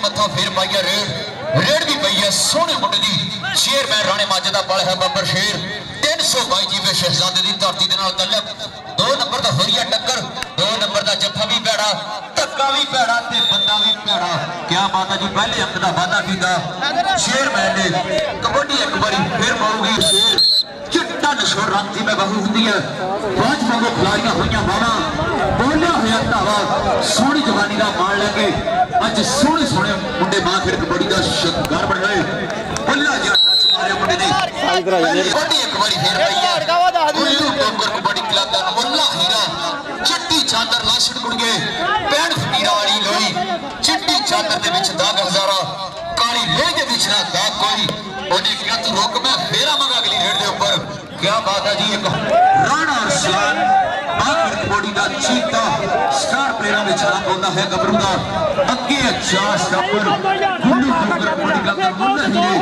मत्था फिर पाई है रेड भी पई है सोहने मुंडे दी चेयरमैन राणे माजे दा पल है बब्बर शेर 322 जीवे शहजादे दी धरती दे नाल तल्लक 2 नंबर दा होरी है टक्कर 2 नंबर दा जफ्फा भी भैड़ा धक्का भी भैड़ा ते बंदा भी भैड़ा क्या बात है जी पहले अंक दा वादा कीता चेयरमैन ने कबड्डी एक बारी फिर पाऊगी शेर चिट्टा नशोर रंग में बहु होंगी है पांच वांगू खिलाड़ियां हुई बावा बोलिया हुआ धावा सोहनी जवानी का मान लगे अज सोहने सोहने मुंडे मां खेड़ कबड्डी का शिकार बन गए बुल्ला जी टच मारे मुंडे ने कबड्डी एक बारी फिर पई है उल्लू टोकर कबड्डी क्लब दा मुल्ला हीरा चिट्टी चादर लाशड़ गुड़गे पैण फकीरा वाली लोई चिट्टी चादर दे विच दाग हजारा काली लोई दे विच ना दाग कोई ओने क्या तू रोक मैं फेरा मंगा अगली रेड दे ऊपर क्या बात है जी एक राणा अरसलान बाकर कबड्डी दा चीता स्टार प्लेयरां विच नाम होंदा है गबरू दा अगे अच्छा स्टापर गुल्लू टोकर कबड्डी क्लब दा मुल्ला हीरे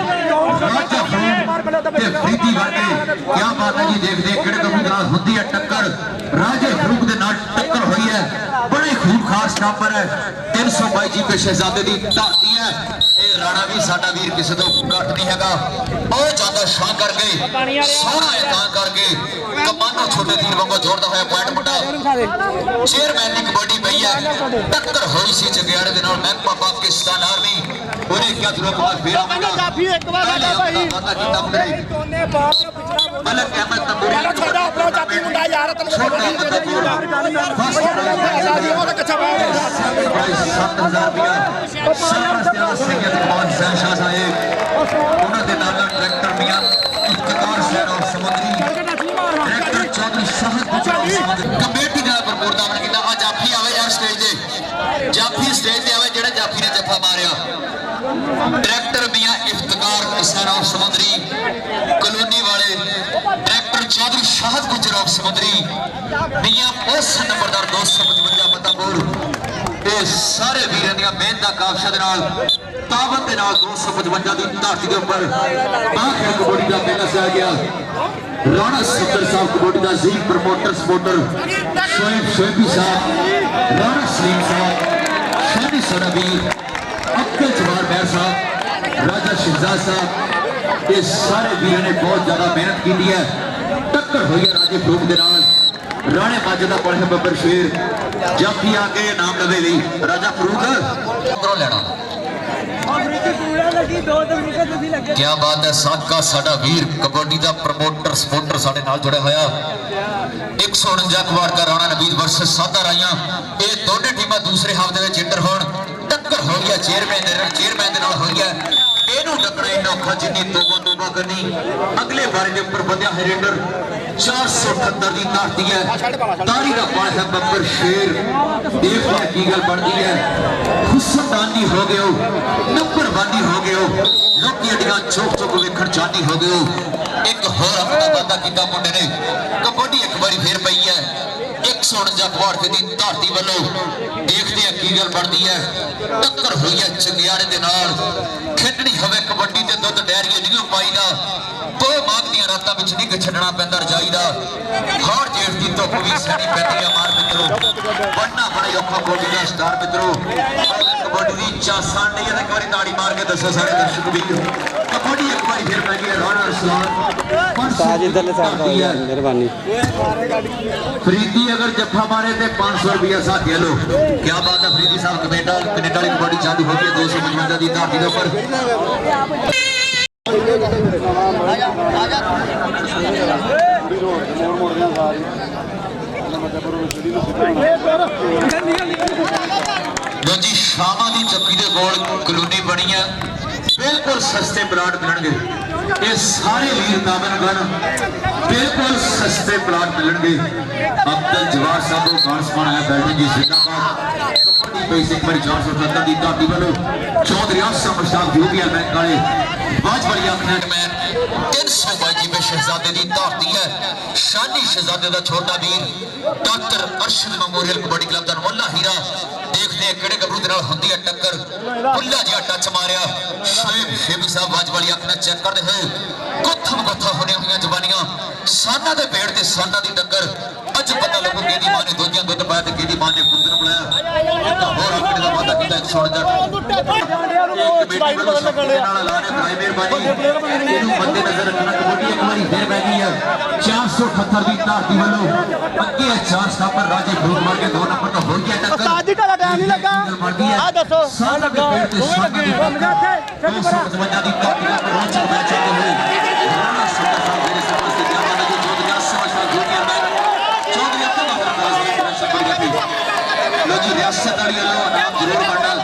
राजा ते प्रीति वाले क्या बात है जी देख देख केड़े गबरू दे नाल हुंदी है टक्कर राजे फरूक दे नाल टक्कर हुई है बड़े खूबखार स्टापर है 322 जीपे शहजादे दी धरती है ये राणा भी साडा वीर किसी तो घट नहीं हैगा बहुत ज्यादा शान कर गए सोहना है तां करके कमानो छोटे तीर वांगू जोड़दा होया पॉइंट मुंडा चेयरमैन दी कबड्डी पई है टक्कर होई सी जगियाड़े दे नाल महकमा पाकिस्तान आर्मी ओने क्या जरूरत है फेरा मंगा काफी एक बार आजा भाई दोने बाप पिछड़ा मलक अहमद तंबूरी छोटा अपना चापी मुंडा यार तन छोटा कच्चा 7000 रुपया सरपंच सैयद कौन शाह साहब उन्हां दे नाल ट्रैक्टर मियां इफ्तिकार शहर और समुद्री ट्रैक्टर चौधरी शाहद गुजरात कमेटी दा प्रमोट दामन कीता आ जाफी आवे यार स्टेज ते जाफी स्टेज ते आवे जेड़ा जाफी ने जफा मारिया ट्रैक्टर मियां इफ्तिकार शहर और समुद्री कॉलोनी वाले ट्रैक्टर चौधरी शाहद गुजरात समुद्री मियां पोस्ट नंबरदार 255 पतापुर ये सारे वीर दी मेहनत का काफशा दे नाल ताबत दे नाल 255 दी धरती दे ऊपर बाखेड़ कबड्डी दा मेला से आ गया राणा सत्तर साहब कबड्डी दा जी प्रमोटर सपोर्टर शोएब शोएबी साहब राणा सलीम साहब शादी सड़ावीर अब्दुल जवार बैर साहब राजा शहजाद साहब ये सारे वीर ने बहुत ज्यादा मेहनत की है टक्कर हुई है राजे फरूक दे नाल राणे माजे दा पल है बब्बर शेर जाफी आके नाम लवे ली राजा फरूक लेना क्या बात है साका साडा वीर कबड्डी दा प्रमोटर सपोर्टर साडे नाल जुड़े होया 149 कवाड़ का राणा नवीद वर्सेस सादा राइयां ये दोनों टीमां दूसरे हाफ दे विच इंटर होण टक्कर हो गया चेयरमैन दे नाल हो गया एनू टकरा इन्ना औखा जिन्नी तोबा करनी अगले बारे के ऊपर बंदिया है रेडर 478 की धरती है तारी का पाल है बब्बर शेर देख लिया की गल बनती है हुस्नदानी हो गए हो नंबरबानी हो गए हो लोकी अड्डियां चौक चौक वेखण चाहती हो गए हो एक होर अपना वादा कीता मुंडे ने कबड्डी एक बारी फिर पई है 149 कवाड़ की धरती वालों देखते हैं की गल बनती है टक्कर हुई है चंगियाड़े दे नाल खेडनी हवे कबड्डी ते दुध डेयरी नहीं पाईदा दो माघ दी रातां विच नहीं छड्डना पैंदा रजाई दा हर जेठ दी धुप भी सड़ी पैंदी है मार मित्रों बनना बड़ा औखा कबड्डी दा स्टार मित्रों कबड्डी दी चासान नहीं है एक बारी ताड़ी मार के दसो सारे दर्शक वीर कबड्डी एक बारी फिर पै गई राणा अरसलान साजिद अली साहब दा मेहरबानी फरीदी अगर जफ्फा मारे ते 500 रुपया साथ लो क्या बात है फरीदी साहब कनेडा वाली कबड्डी चालू हो गई 255 दी धरती दे ऊपर जी शामा की चक्की के कोल कलोनी बनी है बिल्कुल सस्ते प्लाट मिलणगे ये सारे वीर दामनगढ़ बिल्कुल सस्ते प्लाट मिलणगे अब्दुल जवार साहब को खान समान आया बैठे जी जिंदाबाद पैसे एक बार 478 की धरती वालों चौधरी आसम मुश्ताक जो भी है बैंक वाले बाज वाली आखने मैन 322 जीबे शहजादे की धरती है शानी शहजादे का छोटा वीर doctor Arshad memorial kabaddi club का मुल्ला हीरा देखते हैं किहड़े गबरू दे नाल हुंदी है टक्कर बुल्ला जिहा टच मारिया शोएब शेबी साहब बाज वाली आखने चेक करते हैं गुत्थम गुत्था होने हुई जवानियां साना दे पेड़ ते साना दी टक्कर अज पता लगू कि मां ने दोजियां दुध पाया ते कि मां ने पुत्र बुलाया होर अपने दा वादा कीता एक सुन दा कमेटी वालों सबके नाल लाने भाई मेहरबानी इनु मद्देनजर रखना कबड्डी एक बारी फिर पै गई है 478 दी धरती वालों अगे 4 स्टॉपर राजे फ्रूट मार के 2 नंबर तो हो गया टक्कर उस्ताद जी का टाइम नहीं लगा आ दसो लगा होवे लगे समझा थे चल बरा 255 दी धरती पर रोचक मैच होते हुए राणा सुंदर साहब मेरे समझ से जावा लगी चौधरी समझा जूनियर मैच चौधरी अपना मतलब सब बढ़िया थी लो जी रियासत वाली लो नाम जरूर मंडल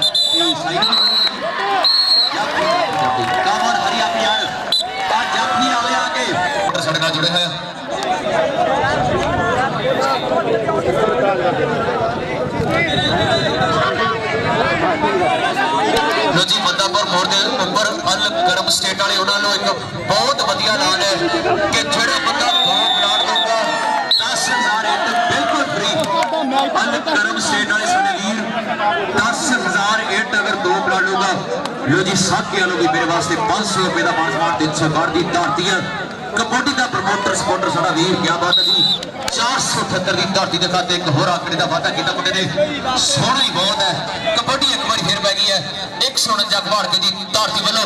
साइड कामन हरिया प्यार आज जाफी आवे आगे सड़का जुड़े हैं लो जी मदापुर मोड़ के ऊपर अल गरम स्टेट वाले उन्होंने एक बहुत वधिया ऐलान है कि जेड़ा बंदा 2 करोड़ दूंगा 10,000 इट बिल्कुल फ्री अल गरम स्टेट वाले साडे वीर 10,000 इट अगर 2 करोड़ लूगा लो जी साथी वालों की मेरे वास्ते 500 रुपए का मानसमान 360 की धरती है कबड्डी का प्रमोटर सपोर्टर साडा वीर क्या बात है जी 478 की धरती के खाते एक होर आंकड़े का वादा किया मुंडे ने सोहना ही बहुत है कबड्डी एक बार फिर पै गई है 149 भाड़ के जी धरती वालों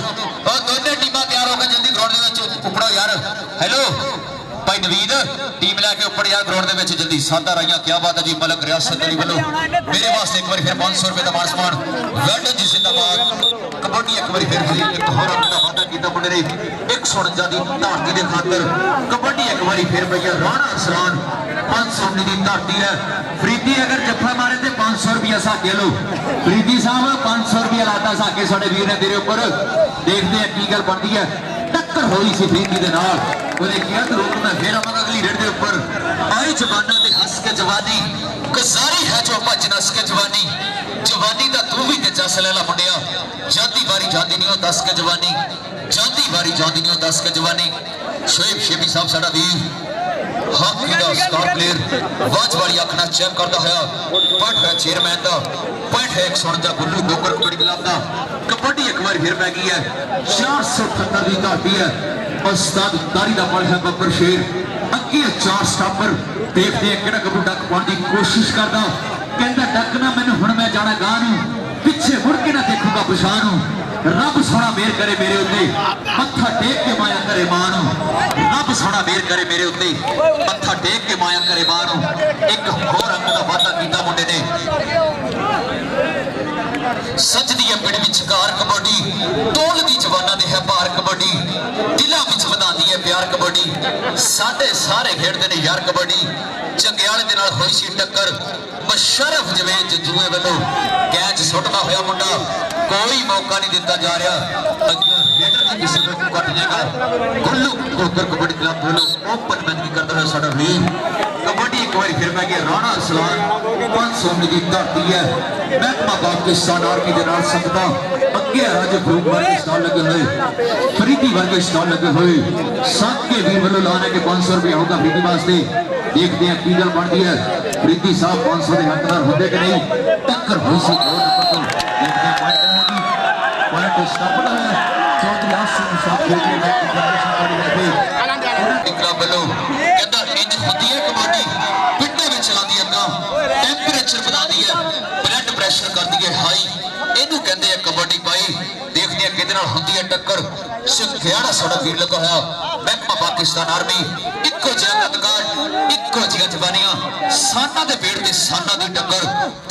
और दोनों टीमां तैयार हो गए जल्दी ग्राउंड के उपड़ो यार हेलो भाई नवीद टीम लैके उपर यार ग्राउंड के जल्दी सादा राइया क्या बात है जी मलक रियासत अली वालों मेरे वास्ते एक बार फिर 500 रुपए का मान सम्मान वेल्डन जी जिंदाबाद कबड्डी एक बार फिर एक होर आंकड़े का वादा किया मुंडे ने 149 की धरती के खातर कबड्डी एक बार फिर पई है राणा सलान 519 की धरती है फरीदी अगर जफा मारे तो 500 रुपया साके लो फरीदी साहब 500 रुपया लाता साके साडे वीर ने तेरे उपर देखते हैं की गल बनती है टक्कर हुई सी फरीदी के नाल उन्हें किया तो रोक मैं फिर आवांगा अगली रेड के उपर आई जवाना ते हंस के जवानी कसारी है जो भज नस के जवानी जवानी दा तू भी ते जस ले ला मुंडिया जाती वारी जाती नहीं हो दस के जवानी जाती वारी जाती नहीं हो दस के जवानी शोएब शेबी साहब साडा वीर हाकी दा स्टार प्लेयर वाज वाली अख नाल चेक करदा होया पॉइंट है चेयरमैन दा पॉइंट है 149 गुल्लू डोगर कबड्डी क्लब दा कबड्डी एक बार फिर पै गई है 478 की धरती है उस्ताद दारी दा बल है बब्बर शेर अगे 4 स्टॉपर देखते हैं किहड़ा कबड्डी डक पाने की कोशिश करदा कहंदा डक ना मैनू हुण मैं जाना गां नूं पिछे मुड़ के ना देखूंगा पिछां नूं रब सोना मेहर करे मेरे उत्ते मत्था टेक के माया करे मां नूं रब सोना मेहर करे मेरे उत्ते मत्था टेक के माया करे मां नूं एक होर अंग दा वादा कीता मुंडे ने सजदी है पिंड विचकार कबड्डी तोलदी जवाना दे है भार कबड्डी दिलां विच वधांदी है प्यार कबड्डी साडे सारे खेडदे ने यार कबड्डी चंगियाले दे नाल होई सी टक्कर मुशर्रफ जवेद जूए वालों कैच सुटदा होया मुंडा कोई मौका नहीं दिता जा रहा हेडर की किसी को कट जाएगा गुल्लू ठोकर कबड्डी क्लब वालों ओपन मैच की करता है साडा वीर कबड्डी एक बार फिर मैं राणा सलान 519 की धरती है महकमा पाकिस्तान आर्मी के नाल सकता अगे राजे फ्रूट वर्गे स्टॉल लगे हुए फरीदी वर्गे स्टॉल लगे हुए साथ के वीर वालों लाने के 500 रुपया होगा फरीदी वास्ते देखते हैं की गल बनती है फरीदी साहब 500 के हकदार होंगे कि नहीं टक्कर हुई सी 2 नंबर तो देखते हैं पॉइंट स्टॉप है चौधरी आसिफ साहब खेल रहे हैं जनरेशन बड़ी है क्लब वालों कहता इंज होती है कबड्डी पिंडे में चलाती है ना टेंपरेचर बढ़ाती है ब्लड प्रेशर करती है हाई इनू कहते हैं कबड्डी पाई देखते हैं किदे नाल होंदी है टक्कर सिखियाड़ा साडा वीर लगा होया महकमा पाकिस्तान आर्मी इक्को जिहा कदकाट इक्को जिहा जवानियां साना दे पेड़ ते साना दी टक्कर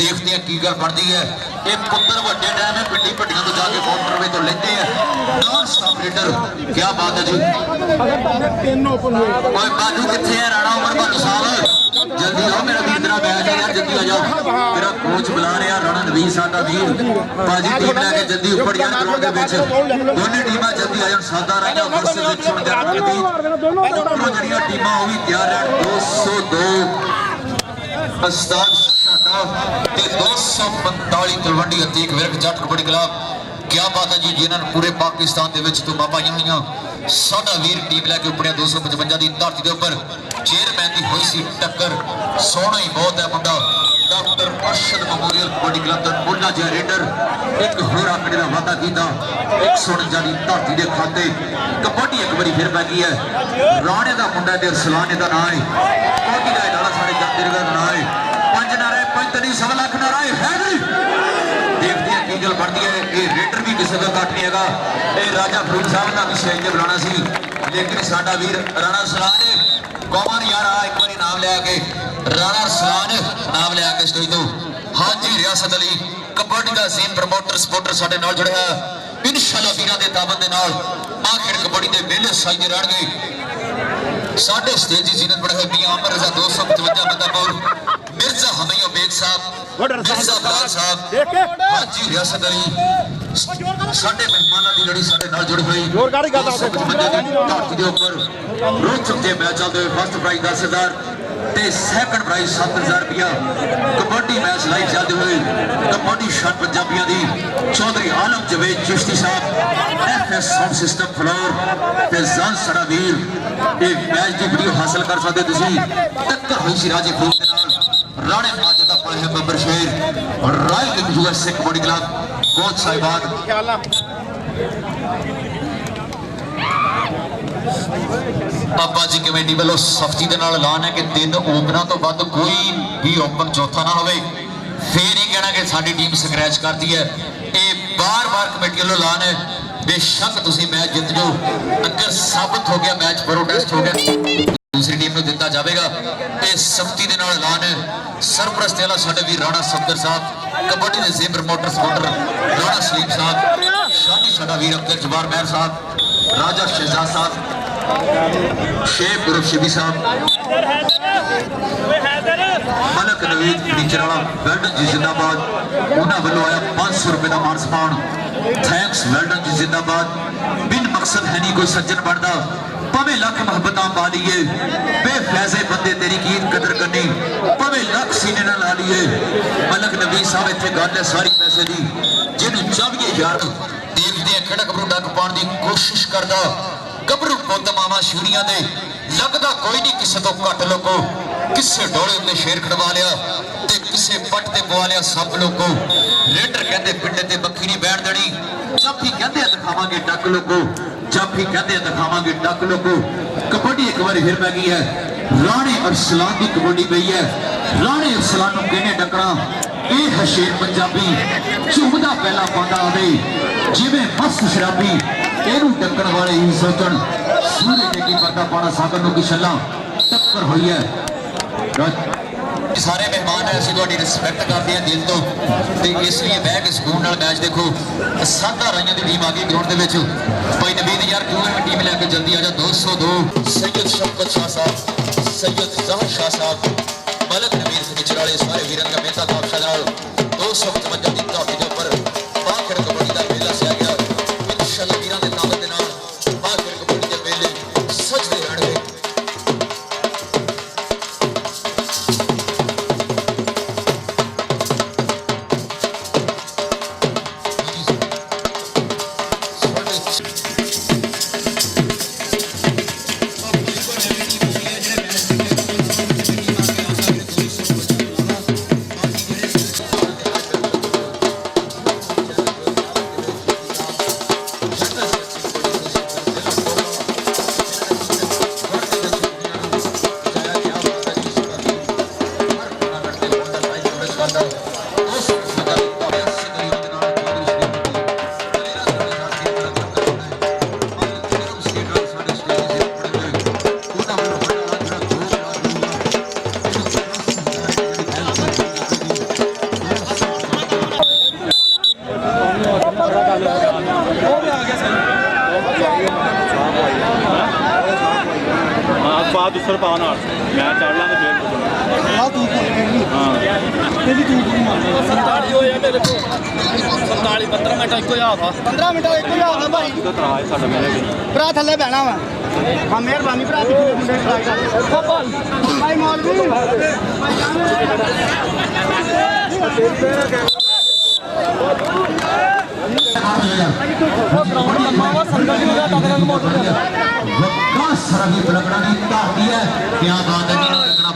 देखते हैं की गल बनती है ये पुत्र वड्डे टाइम है पिंडी पट्टियां तो जाके मोटरवे तो लेते हैं नॉन स्टॉप लीडर क्या बात है जी ओए बाजू किथे है राणा उमर बाजू साहब जल्दी आओ मेरा वीर तेरा मैच है यार जल्दी आ जाओ मेरा कोच बुला रहा राणा नवीन साडा वीर बाजी टीम लेके जल्दी ऊपर यार ग्राउंड के विच दोनों टीमां जल्दी आ जाओ सादा राजा वर्सेस विच सुन जाओ दोनों जड़ियां टीमां हो भी तैयार है 202 उस्ताद शादाब ते 245 तलवंडी अतीक विरक जट कबड्डी क्लब क्या बात है जी जिन्होंने पूरे पाकिस्तान के विच तुमा पाई हुई साडा वीर टीम लैके उपड़िया 255 की धरती के उपर चेयरमैन की हुई सी टक्कर सोहना ही बहुत है मुंडा doctor Arshad memorial kabaddi club का मुंडा जिहा रेडर एक होर आंकड़े का वादा किया 149 की धरती के खाते कबड्डी एक बार फिर पै गई है राणे का मुंडा ते सलाने का नाम है कबड्डी का डाला साढ़े जगदीर का नाम है 5 नारे 45 सवा लाख नारा है देखते हैं ਗੱਲ ਬਣਦੀ ਹੈ ਇਹ ਰੇਡਰ ਵੀ ਕਿਸੇ ਦਾ ਘੱਟ ਨਹੀਂ ਹੈਗਾ ਇਹ ਰਾਜਾ ਫਰੀਦ ਸਾਹਿਬ ਦਾ ਵੀ ਸਟੇਜ ਤੇ ਬੁਲਾਉਣਾ ਸੀ ਲੇਕਿਨ ਸਾਡਾ ਵੀਰ ਰਾਣਾ ਸਲਾਨ ਕੌਮਨ ਯਾਰ ਆ ਇੱਕ ਵਾਰੀ ਨਾਮ ਲਿਆ ਕੇ ਰਾਣਾ ਸਲਾਨ ਨਾਮ ਲਿਆ ਕੇ ਸਟੇਜ ਤੋਂ ਹਾਜੀ ਰਿਆਸਤ ਅਲੀ ਕਬੱਡੀ ਦਾ ਸੀਨ ਪ੍ਰਮੋਟਰ ਸਪੋਰਟਰ ਸਾਡੇ ਨਾਲ ਜੁੜਿਆ ਇਨਸ਼ਾਅੱਲਾ ਵੀਰਾਂ ਦੇ ਤਾਬਤ ਦੇ ਨਾਲ ਆਖਿਰ ਕਬੱਡੀ ਦੇ ਮੇਲੇ ਸਾਜਦੇ ਰਹਿਣਗੇ ਸਾਡੇ ਸਟੇਜ ਦੀ ਜ਼ੀਨਤ ਬੜਾ ਹੈ ਮੀਆਂ ਅਮਰ ਰਜ਼ਾ 255 ਮਦਾਪੁਰ मिर्जा हमैया बेग साहब मिर्जा बलाल साहब हाजी रियासत अली साडे मेहमानां दी लड़ी साडे नाल जुड़ी हुई जोर गाड़ी गाता धरती दे ऊपर रोचक जे मैच चलदे होए फर्स्ट प्राइज 10,000 ते सेकंड प्राइज 7,000 रुपया कबड्डी मैच लाइव चलदे होए कबड्डी शान पंजाबियां दी चौधरी आलम जवेद चिश्ती साहब एफएस साउंड सिस्टम फ्लोर ते जान सड़ा वीर ये मैच दी वीडियो हासिल कर सकदे तुसी टक्कर होई सी राजे फूल दे नाल राणे माजदा पड़े है बब्बर शेर और royal USA kabaddi club coach साहिबान पापा जी कमेटी वालों सख्ती दे नाल ऐलान है कि 3 ओपनर तो वध कोई भी ओपन चौथा ना होवे फिर ही कहना कि साडी टीम स्क्रैच करती है ये बार-बार कमेटी वालों ऐलान है बेशक तुसी मैच जित जाओ अगर साबित हो गया मैच प्रोटेस्ट हो गया दूसरी टीम को दिता जाएगा ये सख्ती के नाल ऐलान है सरप्रस्त वाला साडे वीर राणा सफदर साहब कबड्डी के same promoter supporter Rana Salim साहब शादी साडा वीर अब्दुल जब्बार महर साहब राजा शहजाद साहब शेख गुरु शिबी साहब मलक नवीद फर्नीचर वाला वेल्डन जी जिंदाबाद उन्होंने वालों आया 500 रुपए का मान सम्मान थैंक्स वेल्डन जी जिंदाबाद बिन मकसद है नहीं कोई सज्जन बनता पवे लख मोहब्बत पा लीए बेफैजे बंदे तेरी कीत कदर करनी पवे लख सीने ना ला लीए मलक नबी साहब इतने गल है सारी पैसे दी जिन्होंने चाहिए यार देखते हैं किहड़ा गबरू डक पाने की कोशिश करता गबरू पुत मावा छुड़ियां दे लगता कोई नहीं किसी तो घट लोगो किसे डोले उत्ते शेर खड़वा लिया ते किसे पट ते पवा लिया सब लोगो रेडर कहते पिंडे ते बखी नहीं बैठ देनी जब भी कहते दिखावांगे डक लोगो जब भी कहते दिखावांगे डक लोगो कबड्डी एक बार फिर पै गई है राणे अरसलान की कबड्डी पई है राणे अरसलान नूं किहने डकना ये है शेर पंजाबी झूमदा पहला पांदा आवे जिवें मस्त शराबी ਇਹਨੂੰ ਟੱਕਣ ਵਾਲੇ ਹੀ ਸੋਚਣ ਸੂਰੇ ਦੇ ਕੀ ਪਰਦਾ ਪਾਣਾ ਸਾਗਰ ਨੂੰ ਕਿ ਛੱਲਾ ਟੱਕਰ ਹੋਈ ਹੈ ਸਾਰੇ ਮਹਿਮਾਨ ਹੈ ਅਸੀਂ ਤੁਹਾਡੀ ਰਿਸਪੈਕਟ ਕਰਦੇ ਹਾਂ ਦਿਲ ਤੋਂ ਤੇ ਇਸ ਲਈ ਬਹਿ ਕੇ ਸਕੂਨ ਨਾਲ ਮੈਚ ਦੇਖੋ ਸਾਡਾ ਰਾਈਆਂ ਦੀ ਟੀਮ ਆ ਗਈ ਗਰਾਊਂਡ ਦੇ ਵਿੱਚ ਭਾਈ ਨਵੀਦ ਯਾਰ ਕਿਉਂ ਇਹ ਟੀਮ ਲੈ ਕੇ ਜਲਦੀ ਆ ਜਾ 202 ਸੈਯਦ ਸ਼ਫਕਤ ਸ਼ਾਹ ਸਾਹਿਬ ਸੈਯਦ ਜ਼ਾਹਰ ਸ਼ਾਹ ਸਾਹਿਬ ਮਲਕ ਨਵੀਦ ਫਰਨੀਚਰ ਵਾਲੇ ਸਾਰੇ ਵੀਰਾਂ ਦਾ ਮਿਹਨਤ ਕਾਫਸ਼ਾ ਨਾਲ 255 ਦੀ ਧਰਤੀ ਦੇ ਉੱਪਰ ਬਾਖੜ ਕਬੱਡੀ ਦਾ ਮੇਲਾ ਸਿਆ ਗਿਆ इंशाअल्लाह वीरां दे ताबत दे नाल आखिर कबड्डी दे मेले सजदे रहणगे दूसरा पावन मैं चढ़ ला हाँ तू तेरी तू 47 15 मिनट एक हाफ 15 मिनट एक हाफ है भाई भरा थले बहना वा हाँ मेहरबानी भरा मुंडे भाई मौलवी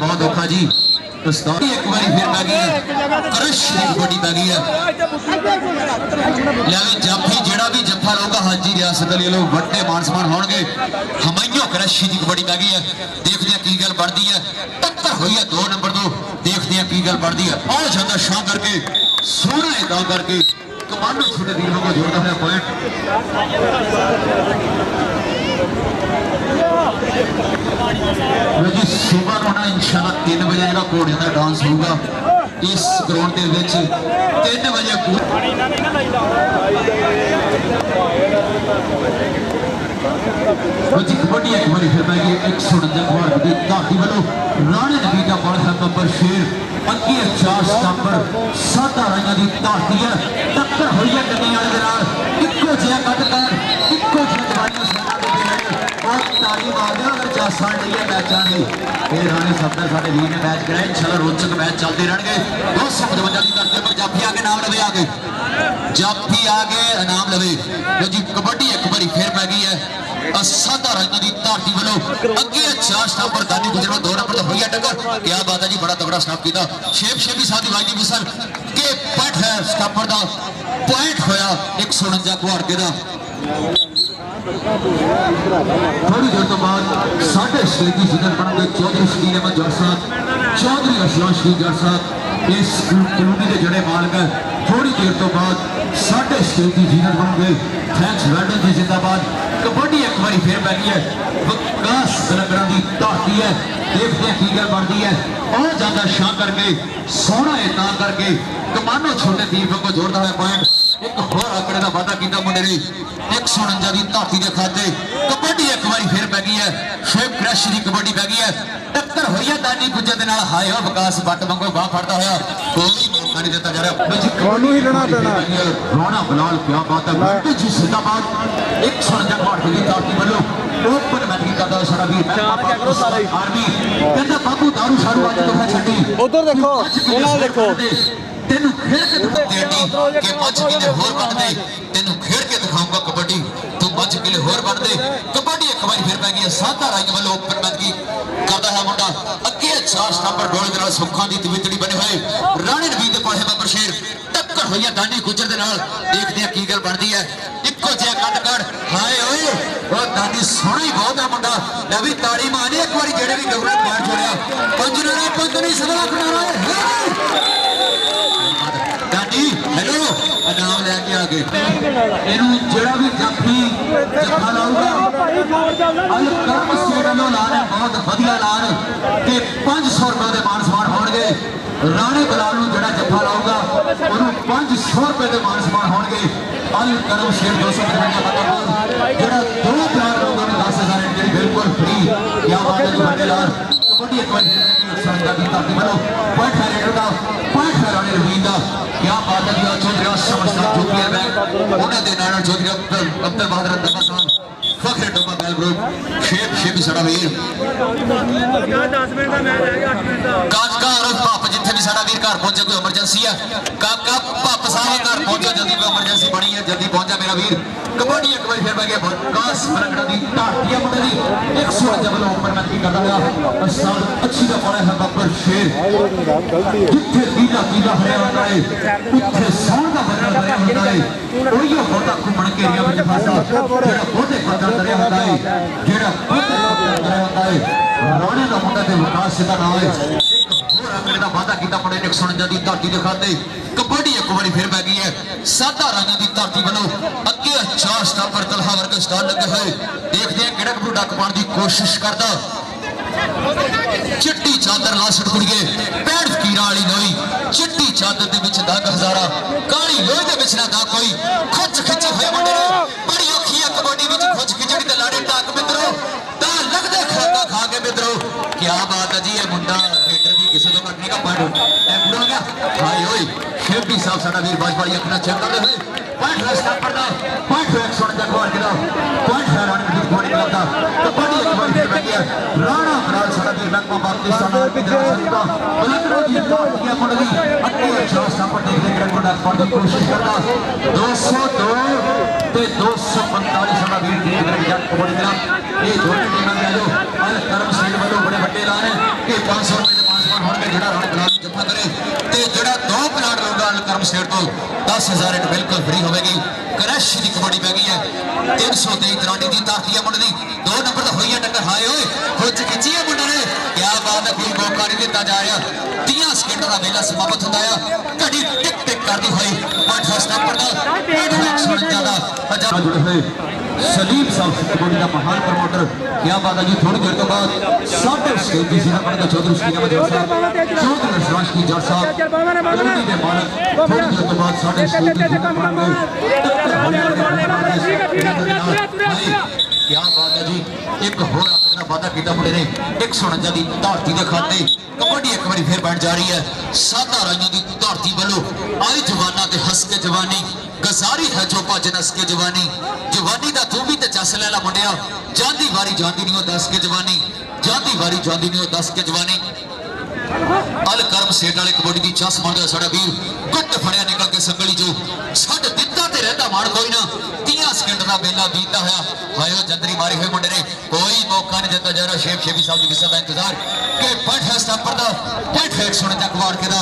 बहुत औखा जी एक बार फिर पै गई कबड्डी पै गई है जाफी जेड़ा भी जफा लोगा हाजी रियासत अली लोग बड़े मान सम्मान होंगे हमइयों क्रशी की कबड्डी पै गई है देखते हैं की गल बनती है टक्कर हुई है 2 नंबर तो देखते हैं की गल बनती है और ज्यादा शाम करके सोना इदा करके कमांडो छोटे वीरों को जोड़ता है पॉइंट। जी सुबह होना इंशाल्लाह 3 बजे जो घोड़ियों का डांस होगा इस ग्राउंड के 3 बजे। कबड्डी एक बार फिर पैगी 149 वार्ड की धाती वालों राणे नबी का बड़ा है बब्बर शेर अगे 4 सितंबर 7 राइयां की धाती है टक्कर हुई है कन्ने वाले दे नाल इक्को जिहा कट कर इक्को जिहा दवाइयां सेना दे और ताली मारदे अगर जासा नहीं है मैचां दी फिर राणे सफदर साडे वीर ने मैच कराए इंशाल्लाह रोचक मैच चलते रहणगे 255 की धरती पर जाफी आगे नाम लवे आगे जाफी आगे इनाम लवे जी कबड्डी एक बार फिर पैगी है सादा राइयां की धारती वालों अगे 4 सितंबर दानी गुजरा 2 नंबर तो हुई टक्कर क्या बात है जी बड़ा तगड़ा स्टाप किया शेप शेपी साथ ही वाजदी मिसल के पट है स्टापर दा पॉइंट होया 149 कुहाड़ के दा। थोड़ी देर तो बाद 6:30 की जिधर बनोगे चौधरी शकील अहमद जट साहब चौधरी असलान शकील जट साहब इस कॉलोनी के जड़े मालिक है। थोड़ी देर तो बाद 6:30 की जिधर बनोगे थैंक्स वेल्डन जी जिंदाबाद। कबड्डी एक बार फिर पैगी है विकास गलगड़ा की धाती है देखते हैं की गल बनती है और ज्यादा शां करके सोहना इतना करके कमानो छोटे तीर को जोड़ता है पॉइंट एक होर आंकड़े का वादा किया मुंडे ने 149 की धाती के खाते कबड्डी एक बार फिर पैगी है शेप क्रैश की कबड्डी पैगी है टक्कर हुई है दानी गुज्जर के नाल हाय हो विकास बट वांगू बाह फड़ता होया कोई मौका नहीं देता जा रहा ही लेना पैना रोना बलाल क्या बात है जी जिंदाबाद 149 वाट की धाती वालों ओपन मैच की करता सारा वीर आर्मी कहता बाबू दारू शारू आज तो छड्डी उधर देखो ਇਹਨਾਂ ਦੇਖੋ तेनू खेल के दिखाऊंगा कि 5 किले होर बन दे तेनू खेल के दिखाऊंगा कबड्डी तू 5 किले होर बन दे कबड्डी एक बार फिर पैगी है सादा राइयां वालों ओपन मैच की करता है मुंडा अगे 4 सितंबर डोले दे नाल सुखां दी तवितड़ी बने हुए राणे नबी दे पासे बब्बर शेर टक्कर हुई है दानी गुजर दे नाल देखते हैं की गल बनदी है इक्को जिहा कट कड़ हाय ओए ओ दानी सोहना ही बहुत है मुंडा मैं भी ताड़ी मारी एक बार जेड़े भी गौरव पार छोड़िया पंजनारा पंजनी सदा खनारा दानी हेलो नाम लेके आ गए इनू जेड़ा भी जाफी जफा लाऊगा अलकरम सेडनो लान बहुत वधिया लान कि 500 रुपए के मान सम्मान होणगे राणे बलाल नू जेड़ा जफा लाऊगा ओनू 500 रुपए के मान सम्मान होणगे अलकरम शेर 255 जेड़ा 2 प्लान लोगों ने 10,000 एंट्री बिल्कुल फ्री क्या बात है जी बड़े लाल कबड्डी एक बार संगा की ताकि बनो पॉइंट है रेडर का पॉइंट है राणे रवींद्र का क्या बात है जी चौधरी समझदार यूपीआई बैंक उन्होंने दे नाना चौधरी अब्दुल बहादुर दबा साहब फखरे डब्बा बैल ग्रुप शेप शेपी साडा वीर 10 मिनट का मैच है 8 मिनट का काका और पाप जिथे भी साडा वीर घर पहुंचे कोई इमरजेंसी है काका पाप साहब घर पहुंचो जल्दी कोई इमरजेंसी बनी है जल्दी पहुंचा मेरा वीर कबड्डी एक बार फिर गया कास बरगड़ा दी धाटिया मुंडे दी 149 वाला ऊपर मैच की करदा गया असल अच्छी दा पड़ा है बब्बर शेर जिथे दीदा दीदा है होता है उथे सौन का बदल भरिया होता है ओही होता घुमण के एरिया विच फसा जेड़ा बहुते बदल दरिया होता है जेड़ा बहुते दरिया होता है राणे दा मुंडा ते विकास सीधा नाम है होर आंकड़े दा वादा कीता पड़े 149 दी धाती दे खाते कबड्डी एक बार फिर पैगी है सादा राइयां की धारती वालों अगे 4 सितंबर तलहा वर्ग स्टाल लगे हुए देखते हैं किहड़ा कबड्डी डक पाने की कोशिश करता चिट्टी चादर लाशट कुड़िए पैड़ फकीरां वाली लोई चिट्टी चादर दे विच दाग हजारा काली लोई दे विच ना दाग कोई खुच खिचे होए मुंडे बड़ी औखी है कबड्डी विच खुच खिचड़ी ते लाड़े टाक मित्रो ता लगदे खाका खा के मित्रो क्या बात है जी ये मुंडा हेटर भी किसी तो कटने का पॉइंट है पूरा हो गया हाय ओए शेपी साहब साडा वीर बाजपाड़ी अपना चेक कर रहे पॉइंट रास्ता पड़दा पॉइंट 149 वाट के पॉइंट है राणे की घोड़ी लगदा कबड्डी एक बार फिर बैठी है राणा बराल साडा वीर बैंक पाकिस्तान की तरफ सरीदा बलकरो जी क्या मुंडली अगे 4 स्टंपर देखने के कोडा पाने की कोशिश करदा 202 ते 245 साडा वीर देख रहे जट कबड्डी तरफ ये दोनों टीमां दे आजो अल कर्म सेठ वालों बड़े बड़े ऐलान है कि 500 रुपए के पासपोर्ट होणगे जेड़ा राणे बलाल जफा करे ते जेड़ा 2 प्लाट लोगा अल कर्म सेठ तो 10,000 एंड बिल्कुल फ्री होगी क्रैश की कबड्डी पै गई है 323 तराटी की ताकतिया मुंडे दी 2 नंबर तो हुई है टक्कर हाय ओए खुच खिची है मुंडे ने क्या बात है कोई मौका नहीं दिता जा रहा 30 सेकंड का मेला समाप्त होता है घड़ी टिक टिक करती हुई 8 नंबर का ਨਾਲ ਜੁੜੇ ਹੋਏ सलीम साहब कबड्डी का महान प्रमोटर क्या बात है जी। थोड़ी देर तो बाद साढ़े स्टेज की सीधा पड़ेगा चौधरी श्रीराम जट साहब चौधरी राज की जट साहब कबड्डी के मालक थोड़ी देर तो बाद साढ़े स्टेज की सीधा पड़ेंगे। क्या बात है जी। एक होर अपना वादा किया मुंडे ने 149 की धरती के खाते कबड्डी एक बार फिर बन जा रही है। सादा राइयों की धरती वालों आई जवाना ते हस के जवानी गजारी है जो भज नस के जवानी जवानी का तू भी तो चस लै ला मुंडिया जांदी वारी जांदी नहीं दस के जवानी जांदी वारी जांदी नहीं दस के जवानी। अल करम सेठ वाले कबड्डी की चस मारदा साडा वीर गुट फड़िया निकल के संगली जो छड दिता ते रहंदा मान कोई ना 30 सेकंड का बेला बीतता होया हाय ओ जंदरी मारी हुए मुंडे ने कोई मौका नहीं दिता जा रहा। शेख शेफी साहब की विसल का इंतजार के पट है स्टंपर दा पट है सुन तक वार के दा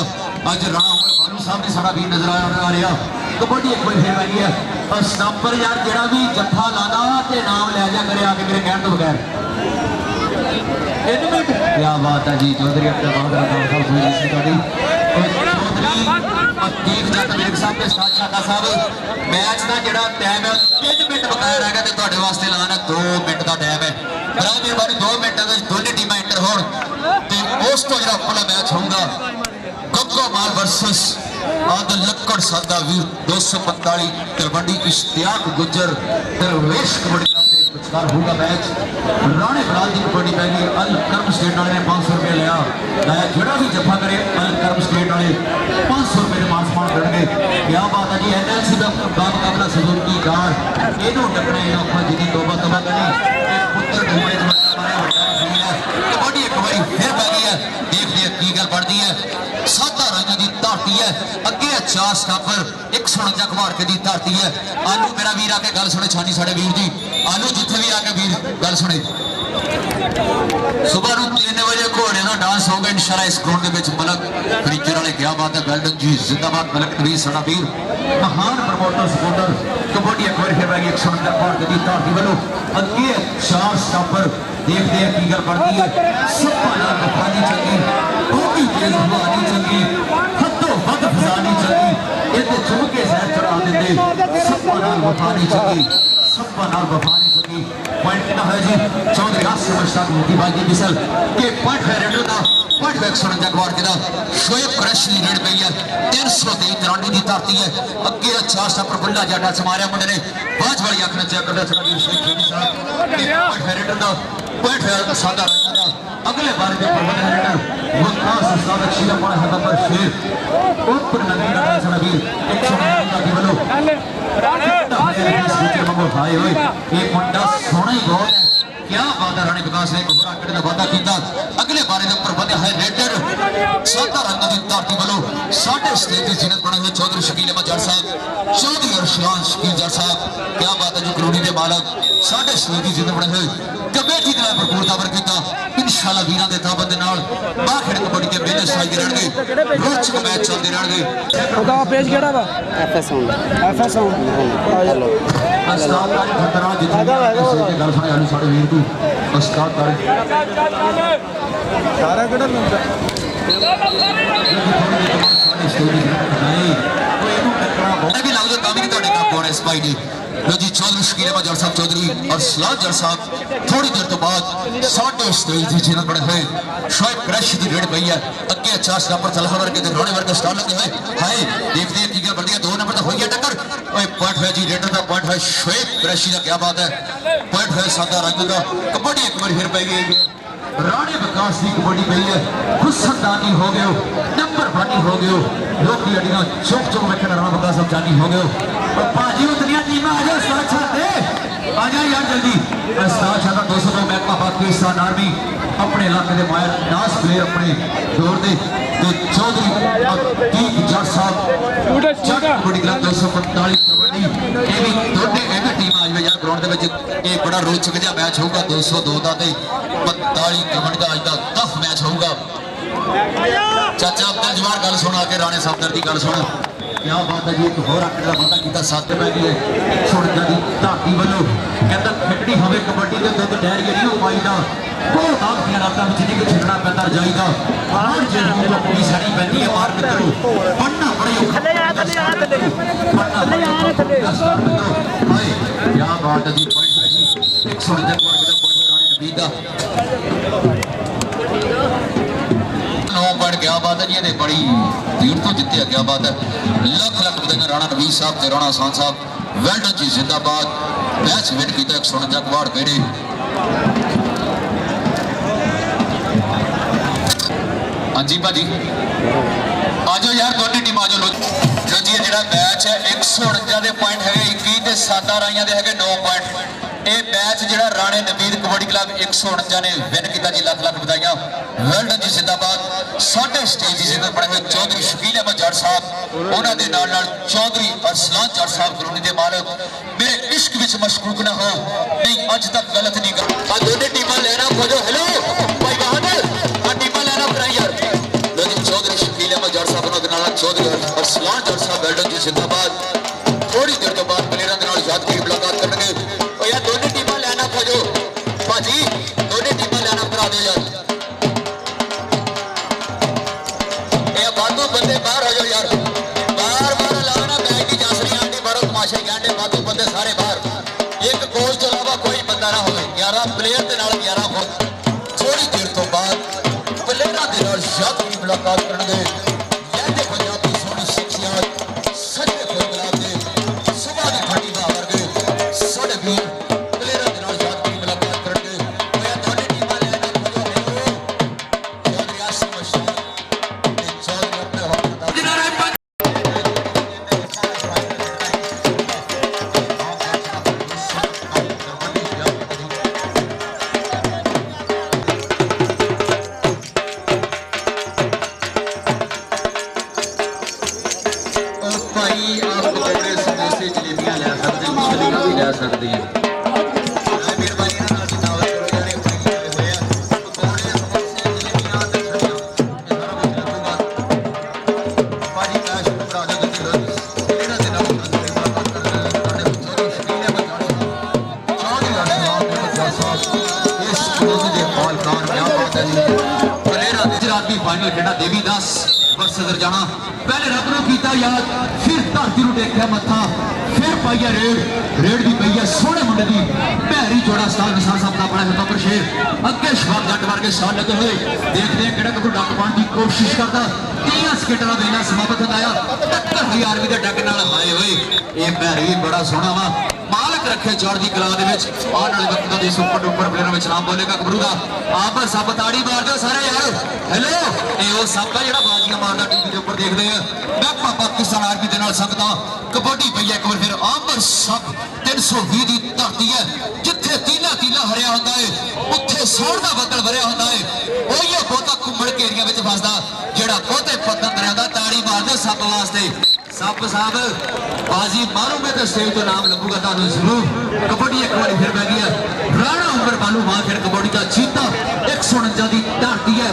अज राणा उमर बानू साहब ने साडा वीर नजर आ रहा कबड्डी एक बार फिर आई है। और स्टंपर यार जेड़ा भी जत्था लाना ते नाम ले जा करे आके मेरे कहने तो बगैर 1 मिनट। क्या बात है जी। चौधरी अपने बहुत मैच का जो टाइम है 3 मिनट बकाया रह गया तो वास्ते लाना 2 मिनट का टाइम है। मेहरबानी 2 मिनटों में दोनों टीम एंटर हो उस तो जो अपना मैच होगा गग्गो माल वर्सेस आद लक्कड़ सादा वीर 245 तलवंडी इश्तियाक गुजर दरवेश कबड्डी क्लब के विचकार होगा मैच। राणे बलाल की कबड्डी पैगी अल करम स्टेट वाले ने 500 रुपये लिया जोड़ा भी जफा करे अल करम स्टेट वाले 500 रुपये मान सम्मान करेंगे। क्या बात है जी। NLC का मुकाबला सुजुकी कार इनू टकरे जिंदी तोबा तोबा करी पुत्र कबड्डी एक बार फिर पै गई है। देखते हैं की गल बनती है। सादा रंग की धरती है अगे 4 स्टापर 149 कबाड़ के दी धरती है। आलू मेरा वीर आके गल सुने छानी साढ़े वीर जी आलू जिथे भी आके वीर गल सुने सुबह 3 बजे घोड़े का डांस होगा इंशाल्लाह इस ग्राउंड के मलक फरीचर वाले। क्या बात है वेल्डन जी जिंदाबाद मलक नवीर साडा वीर महान प्रमोटर सपोर्टर कबड्डी एक बार फिर 149 कबाड़ के दी धरती वालों अगे 4 स्टापर देखते हैं की गल बनती है। सप्पा नाल वफानी चंगी ओकी तेज भवानी चंगी हदों वध फसानी चंगी इहते चुमके सैर चढ़ा देंगे सप्पा नाल वफानी चंगी सप्पा नाल वफानी चंगी। पॉइंट कितना है जी। चौधरी आसिफ मुश्ताक मोदी भाई की मिसल के पॉइंट है रेडर का पॉइंट 149 कबाड़ के दा शोएब क्रश की रेड पई है 323 तिरानी की धरती है अगे 4 स्टापर बुल्ला जाटा समारिया मुंडे ने बाज वाली अख चेक करदा साडा वीर शेख शेफी साहब के पॉइंट है रेडर का पॉइंट है सादा रंगा अगले बार के प्रबंध रेडर वकास सादक शीला पाए हदा पर शेर ऊपर नंदी का साडा वीर 149 की बोलो भाई होए ये मुंडा सोना ही बहुत है। क्या बात है। राणे विकास ने घोड़ा आकड़े का वादा किया अगले बारे के ऊपर बंदे है रेडर सादा रंग की धरती वालों साढ़े स्टेज की जीनत बने हुए चौधरी शकील अहमद जट साहब चौधरी अरशलान शकील जट साहब। क्या बात है जो करोड़ी के मालक साढ़े स्टेज की जीनत बने हुए कमेटी के भरपूर दावर किया इंशाल्लाह वीरां दे ताबत दे नाल बाखड़ कबड्डी के मेले साई रहणगे रोचक मैच चलते रहणगे। ਉਹਦਾ ਪੇਜ ਕਿਹੜਾ ਵਾ FS उस्ताद तारी खतरा जितनी गल सुने आलू साढ़े वीर तू उस्ताद तारी सारा किहड़ा लंदा भी लगदा तां भी नहीं तुहाडे काम होना इस भाई ने लो जी चौधरी शकील अहमद जट साहब चौधरी और सलाह जट साहब थोड़ी देर तो बाद साढ़े स्टेज की जीनत बने हुए शोएब क्रश की रेड पई है अगे 4 स्टापर तलहा वर्गे ते रोणे वर्गे स्टार लगे हुए हाय देखते हैं की गल बनती है 2 नंबर तो होई है टक्कर ओए पॉइंट है जी रेडर का पॉइंट है शोएब क्रशी का। क्या बात है। पॉइंट है सादा रंग का कबड्डी एक बार फिर पई गई है। राणे विकास की कबड्डी पई है हुसनदानी हो गए नंबर बानी हो गए लोग की अड़ियां चौक चौक में राणा विकास सब जानी हो गए और पाजी उतनिया टीम आ जाओ सुरक्षा दे आ जाओ यार जल्दी। उस्ताद शाह 202 महकमा पाकिस्तान आर्मी अपने इलाके के मायर नास प्लेयर अपने दौर दे चौधरी अतीक जट साहब कबड्डी क्लब 245 कबड्डी ये भी दोने टीम आज यार ग्राउंड के ये बड़ा रोचक जिहा मैच होगा 202 का 45 कबड्डी का अज का टफ मैच होगा। चाचा अब्दुल जवान गल सुना के राणे साहब की गल सुन। क्या बात है जी। एक होर आकड़े का वादा किया 7 पै गई है 149 की धरती वालों कहता खिडनी होवे कबड्डी के दुध डैरी नहीं हो पाईदा बहुत आग ਦੀਆਂ ਰਾਤਾਂ ਵਿੱਚ ਨਹੀਂ ਛੱਡਣਾ ਪੈਂਦਾ ਰਜਾਈਦਾ ਆਹ ਜਿਹੜੀ ਲੱਗੀ ਸਾਡੀ ਪੈਂਦੀ ਹੈ ਮਾਰ ਮਿੱਤਰੋ ਪੜਨਾ ਬੜੇ ਔਖਾ ਥੱਲੇ ਆ ਥੱਲੇ ਆ ਥੱਲੇ ਥੱਲੇ ਹਾਏ ਕੀ ਬਾਤ ਹੈ ਜੀ ਪੁਆਇੰਟ ਹੈ ਜੀ 149 ਵਰਗ ਦਾ ਪੁਆਇੰਟ ਰਾਣੇ ਨਵੀਦ ਦਾ 9 ਬਣ ਗਿਆ ਬਾਤ ਹੈ ਜੀ ਇਹਦੇ ਬੜੀ ਭੀੜ ਤੋਂ ਜਿੱਤਿਆ ਗਿਆ ਬਾਤ ਹੈ ਲੱਖ ਲੱਖ ਵਧਾਈਆਂ ਰਾਣਾ ਨਵੀਦ ਸਾਹਿਬ ਤੇ ਰਾਣਾ ਆਸਾਨ ਸਾਹਿਬ ਵੈਲ ਡਨ ਜੀ ਜ਼ਿੰਦਾਬਾਦ ਮੈਚ ਵਿਨ ਕੀਤਾ 149 ਕਵਾੜ ਕਿਹੜੇ ਹਾਂਜੀ ਭਾਜੀ ਆਜੋ ਯਾਰ ਦੋਨੇ ਟੀਮ ਆਜੋ ਲੋ ਜੀ ਜਿਹੜਾ ਮੈਚ ਹੈ 149 ਦੇ ਪੁਆਇੰਟ ਹੈਗੇ 21 ਤੇ 7 ਰਾਈਆਂ ਦੇ ਹੈਗੇ 9 ਪੁਆਇੰਟ ਇਹ ਮੈਚ ਜਿਹੜਾ ਰਾਣੇ ਨਵੀਦ ਕਬੱਡੀ ਕਲੱਬ 149 ਨੇ ਵਿਨ ਕੀਤਾ ਜੀ ਲੱਖ ਲੱਖ ਵਧਾਈਆਂ ਵੈਲ ਡਨ ਜੀ ਜ਼ਿੰਦਾਬਾਦ ਸਾਡੇ ਸਟੇਜ ਦੀ ਜ਼ਿੰਦਗੀ ਬਣੇ ਹੋਏ ਚੌਧਰੀ ਸ਼ਕੀਲ ਅਹਿਮਦ ਜੱਟ ਸਾਹਿਬ ਉਹਨਾਂ ਦੇ ਨਾਲ ਨਾਲ ਚੌਧਰੀ ਅਰਸਲਾਨ ਜੱਟ ਸਾਹਿਬ ਕਲੋਨੀ ਦੇ ਮਾਲਕ ਮੇਰੇ ਇਸ਼ਕ ਵਿੱਚ ਮਸ਼ਕੂਕ ਨਾ ਹੋ ਨਹੀਂ ਅੱਜ ਤੱਕ ਗਲਤ ਨਹੀਂ ਕਰ ਆ ਦੋਨੇ ਟੀਮਾਂ ਲੈਣਾ ਖੋਜੋ ਹੈਲੋ ਭਾਈ ਬਹਾਦਰ ਆ ਟੀਮਾਂ ਲੈਣਾ ਕਰਾਈ ਯਾਰ चौधरी शकील अहमद जट साहब उन्होंने नाल चौधरी अरसलान जट साहब वेल डन जी जिंदाबाद थोड़ी देर तो बाद प्लेयरों के नाल यादगिरी मुलाकात करेंगे और यार दोनों टीमां लेना खोजो भाजी दोनों टीमां लेना करा दो यार ये बातों बंदे बाहर हो जाओ यार बार बार लाना बैग की जासरी आंटी बारो तमाशे कहने बातों बंदे सारे बाहर एक कोच के अलावा कोई बंदा ना हो 11 प्लेयर के नाल 11 हो थोड़ी देर तो बाद प्लेयरों के नाल यादगिरी मुलाकात करेंगे यादे पंजाबी सोनी शख्सियत सच्चे प्रोग्राम दे सुबह की ठंडी हवा वर्गे साडे वीर प्लेयरों के नाल यादगिरी मुलाकात करेंगे मैं दोने टीमां लेना खोजो हेलो चौधरी आसिम अशरफ ते चौधरी अपने हक दा सकते हैं मेहरबानी दावत करो यार होया पकौड़े समोसे जलेबियां ते छड़ियां भाजी कैश भरा दे गति लो ਇਹਨਾਂ ਦੇ ਨਾਲ ਤੁਹਾਡੇ ਮੁਲਾਕਾਤ ਕਰਦੇ ਤੁਹਾਡੇ ਚੌਧਰੀ ਸ਼ਕੀਲ ਅਹਿਮਦ ਚੌਧਰੀ ਅਰਸਲਾਨ ਜੱਟ ਸਾਹਿਬ ਇਸ ਕਲੋਨੀ ਦੇ ਮਾਲਕਾਨ ਕੀ ਬਾਤ ਹੈ ਜੀ ਪਲੇਰਾਂ ਦੇ ਜਰਾਬੀ ਫਾਈਨਲ ਖੇਡਾ ਦੇਵੀਦਾਸ ਵਰਸਸ ਰਜਾਣਾ ਪਹਿਲੇ ਰੱਬ ਨੂੰ ਕੀਤਾ ਯਾਦ ਫਿਰ ਧਰਤੀ ਨੂੰ ਦੇਖਿਆ ਮੱਥਾ फिर पाई है रेड भी पई है सोहने मुंडे की भैरी जोड़ा स्टार निशान साहब का बड़ा है बब्बर शेर अगे शबाब जट वर्गे स्टार लगे हुए देखते हैं किहड़ा कोई डक पाने की कोशिश करता 30 सकेटां दा वेला समाप्त होया टक्कर हुई आर्मी दे डक नाल हाए होए ये भैरी बड़ा सोहना वा मालक रखे चढ़दी कला दे विच आने वाले वक्त दा सुपर डुपर प्लेयर विच नाम बोलेगा गबरू दा आप सब ताड़ी मार दो सारे यार हेलो ये वो सब है जेड़ा बाजियां मारदा टीवी दे ऊपर देखदे हैं मैं पाकिस्तान आर्मी दे नाल संगतां कबड्डी पई एक बार फिर आंबर सब 320 की धरती है जिथे तीला तीला हरिया होंदा है उत्थे सौण दा बदल भरिया होंदा है ओही बहुता घुम्मण घेरिया विच फसदा जेड़ा बहुते पतन दरिया दा ताड़ी मारदे सप वास्ते सप साहब बाजी मारोगे तो स्टेज तो नाम लगूगा तुहानू जरूर कबड्डी एक बार फिर बह गई है राणा उमर बालू मां फिर कबड्डी का चीता 149 की धरती है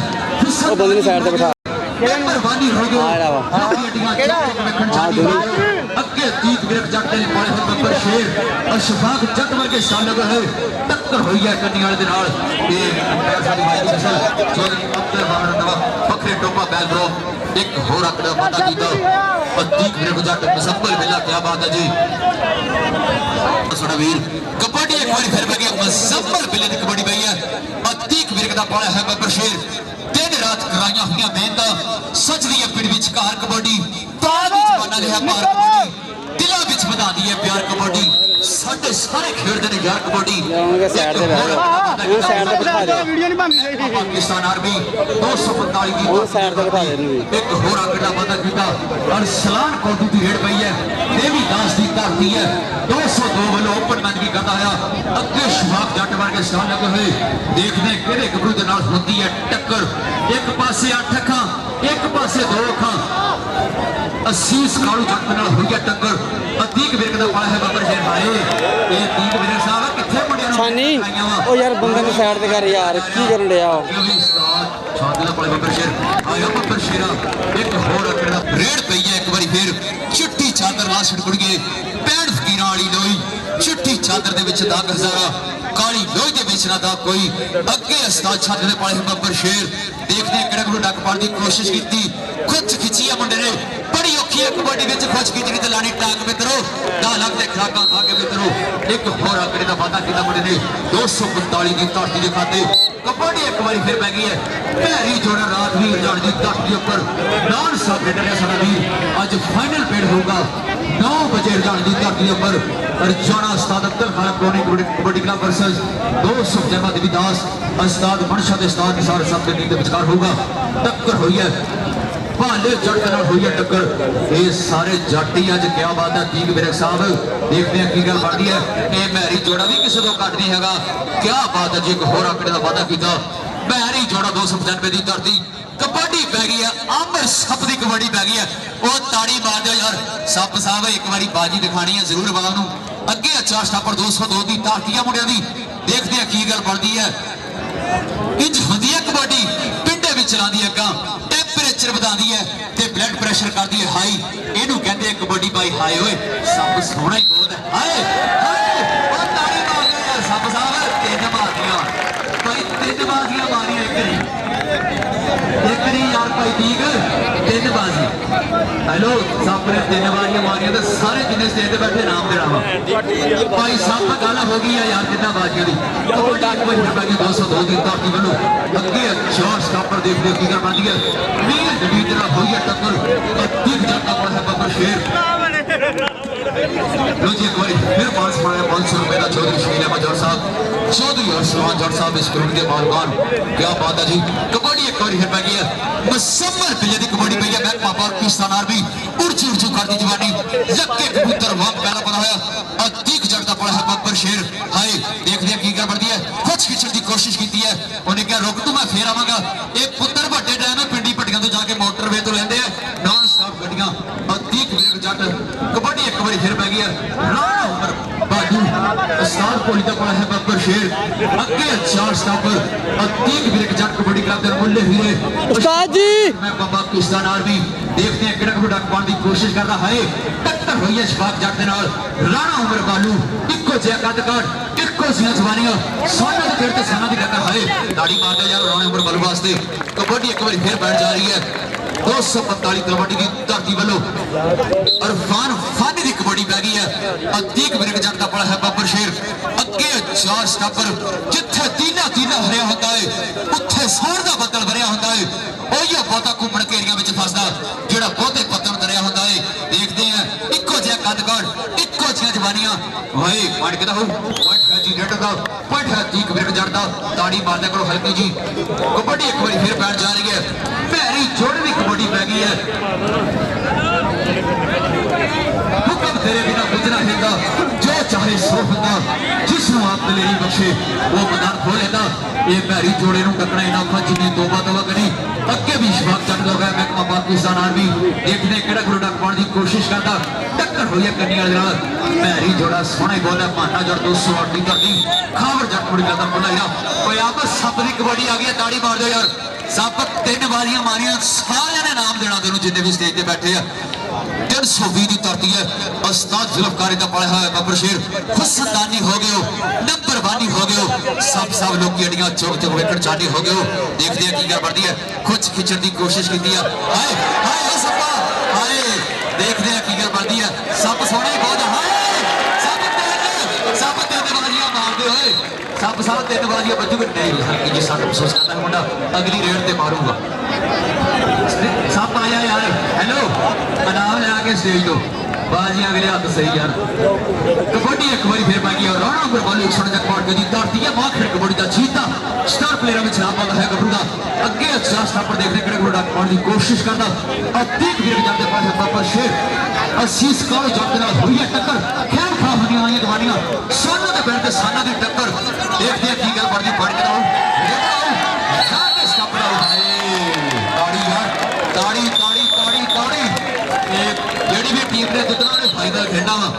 मेहरबानी हो गई अगे तीक विरक जट ने पाले हुए बब्बर शेर अशफाक जट वर्गे स्टार लगे है टक्कर हुई है कन्नी वाले दे नाल ये साडी भाई दी नस्ल चौधरी अब्दुल रहमान रंधावा बकरे टोपा बैल ब्रो एक होर आकड़ा वादा कीता और तीक विरक जट मुसब्बल बेला क्या बात है जी साडा वीर कबड्डी एक बार फिर बगी मुसब्बल बेले दी कबड्डी पई है और तीक विरक दा पाला है बब्बर शेर दिन रात कराइया हुई मेहनत सजदी है पिंड विचकार कबड्डी ताज जमाना लिया पार कबड्डी दिलों विच वधा दी है प्यार कबड्डी साडे सारे खेलदे ने यार कबड्डी पाकिस्तान आर्मी 245 की एक होर आंकड़ा वादा कीता अरसलान कौटू की रेड पई है देवीदास की धरती है 202 वालों ओपन मैच की करता है अगे शबाब जट वर्गे स्टार लगे हुए देखने किहड़े गबरू दे नाल होंदी है टक्कर एक पासे 8 अखां एक पासे 2 अखां असीस कालू जट नाल हुई है टक्कर अतीक विरक दा पाला है बब्बर शेर भाई ये तीक विरक साहब किथे मुंडियां छानी ओ यार बंदे नु साइड ते कर यार की करन दिया छाती दा पाला बब्बर शेर आया बब्बर शेरा एक होर अकड़ा रेड पई है एक बारी फिर चिट्टी चादर ला छड़ गए पैण फकीरां वाली लोई चिट्टी चादर दे विच दाग हजारा काली लोई के बेचना था कोई अगे उस्ताद छत दे पाले बब्बर शेर देखते हैं किड़क डक पाने की कोशिश की खुद खिंची है मुंडे ने बड़ी औखी है कबड्डी में खुद खिंचनी तो लानी टांग मित्रों ना लगते खुराक खा के मित्रों एक होर आंकड़े का वादा किया मुंडे ने 245 की धरती के खाते कबड्डी एक बार फिर पै गई है भैरी जोड़ा रात भी जान की धरती के ऊपर नॉन स्टॉप रेडर है साडा वीर आज फाइनल पेड़ होगा 9 बजे जान की धरती के ऊपर रजाना उस्ताद अब्दुल खान कोनी कबड्डी क्लब वर्सेस 200 जमा देवीदास उस्ताद मनशा के उस्ताद निसार साहब के टीम के विचकार होगा टक्कर हुई है भाले जट के नाल हुई है टक्कर ये सारे जट ही अज क्या बात है ठीक मेरे साहब देखते हैं की गल बनती है ये मैरी जोड़ा भी किसी को घट नहीं हैगा क्या बात है जी एक होर आंकड़े का वादा किया मैरी जोड़ा 295 की धरती कबड्डी पै गई है आमर सप की कबड्डी पै गई है वो ताड़ी मार दो यार सप साहब एक बारी बाजी दिखानी है जरूर बाल नूं अगे अच्छा स्टापर 202 की धरती है मुंडिया की देखते हैं की गल बनती है इंज होंदी है कबड्डी पिंडे में चलाती है अग्गां टेंपरेचर बढ़ाती है ते ब्लड प्रेशर करती है हाई इनू कहते हैं कबड्डी भाई हाय ओए सप सोहना ही बहुत है हाय हाय ओ ताड़ी मार दो यार सप साहब तीन बाजियां भाई तीन बाजियां मारियां एक नहीं यार भाई ठीक तीन बाजी हेलो सप ने तीन बाजियां मारियां तो सारे जिन्हें स्टेज पे बैठे नाम देना वा भाई सप गल हो गई है यार कितना बाजियां दी 202 की धरती वालों अगे चार स्टापर देखते की गल बनती है मील नबीद हुई है टक्कर दिख जाता है बब्बर शेर लो जी एक बार फिर पास पड़ा है 500 रुपए का चौधरी शकील अहमद जट साहब चौधरी अरसलान जट साहब इस ग्राउंड के मालकान क्या बात है जी कबड्डी एक बार फिर पै गई है मुसम्मल पिले की कबड्डी पई है बैक पापा पाकिस्तान आर्मी उर्जू उर्जू करती जवानी लक्के कबूतर वहां पहला पड़ा है और दिख जड़ता पड़ा है बब्बर शेर हाय देखते हैं की गल बनती है कुछ खिंचण की कोशिश की है उन्हें क्या रोक तू मैं फिर आवांगा ये पुत्र बड़े डैम है पिंडी भट्टियां तो जाके मोटरवे तो लेंदे हैं नॉन स्टॉप गड्डियां और दिख विरक जट कबड्डी एक बार फिर पै गई है राणा उमर बाजू उस्ताद कोली दा पड़ा है बब्बर शेर अगे चार स्टापर और दिख विरक जट कबड्डी क्लब दे मुल्ले हीरे उस्ताद जी मैं बाबा पाकिस्तान आर्मी देखते हैं किड़क डक पाने की कोशिश करता है टक्कर हुई है शफाक जट दे नाल राणा उमर बालू इको जिहा कद काट इको जिहा जवानियां सोना दे फिर ते सोना दी टक्कर है दाढ़ी मार दे यार राणा उमर बालू वास्ते कबड्डी एक बार फिर बैठ जा रही है 245 कबड्डी की धरती वालों और फानी की कबड्डी पै गई है अतीक विरक जट का पड़ा है बब्बर शेर अगे चार स्टापर जिथे तीना तीना हरिया होता है उत्थे सोन का बदल भरिया होता है ओही बहुता घूमन घेरिया में फसदा जेड़ा बहुते पत्तन दरिया होता है देखते हैं इको जिहा कद काट इको जिहा जवानियां भाई पट के पट है जी रेड का पट है तीक विरक जट का ताड़ी मारने करो हल्की जी कबड्डी एक बार फिर बैठ जा रही है भैरी जोड़ भी कबड्डी पै गई है हुक्म तेरे बिना गुजरा हैगा जो चाहे सो होगा जिसनों आप दलेरी बख्शे वो मैदान खोलेगा ये भैरी जोड़े नूं टकना इना औखा जिन्नी तौबा करी अगे भी शफाक जट लगा महकमा पाकिस्तान आर्मी देखने किहड़ा गुरु डक पाने की कोशिश करता टक्कर हुई है कन्नी वाले नाल भैरी जोड़ा सोहना ही बहुत है माना जट 208 की धरती खावर जट मुड़ी जाता मुंडा कोई आप सप की कबड्डी आ गई है ताड़ी मार दो यार सप तीन बाजियां मारियां सारे ने नाम देना तेन जिन्हें भी स्टेज पे बैठे हैं 320 की धरती है उस्ताद जुल्फकारी का पड़ा है बब्बर शेर हुसनदानी हो गए हो नंबर वानी हो गए हो सब लोग की अड़ियां चौक चौक वेकड़ चाटी हो गए हो देखते हैं की गल बढ़ती है कुछ खिंचण की कोशिश की है हाय हाय सपा हाय देखते हैं की गल बढ़ती है सप सोना ही बहुत हाय सप तीन बाजियां मारते हुए सप साहब तीन बाजियां बजूगे नहीं हल्की जी सट महसूस करता है मुंडा अगली रेड से मारूंगा सप आया यार हेलो इनाम ले आके स्टेज तो बाजियां अगले हाथ सही यार कबड्डी एक बार फिर पाई और राणा उमर बालू 100 तक पहुंच गई धरती है माखड़ कबड्डी का जीता स्टार प्लेयर में नाम आता है गबरू का अगे अच्छा स्टापर देखने के लिए डक पाने की कोशिश करता और तीक विरक जाते पास बब्बर शेर असीस काल जट नाल हुई है टक्कर खैर खा होनी आई जवानियां सोना दे पैर ते साना दी टक्कर देखते हैं की गल बढ़ती फड़ के आओ स्टापर ताड़ी यार ताड़ी ताड़ी ताड़ी ताड़ी जेडी भी टीम ने जितना ने फायदा खेलना वा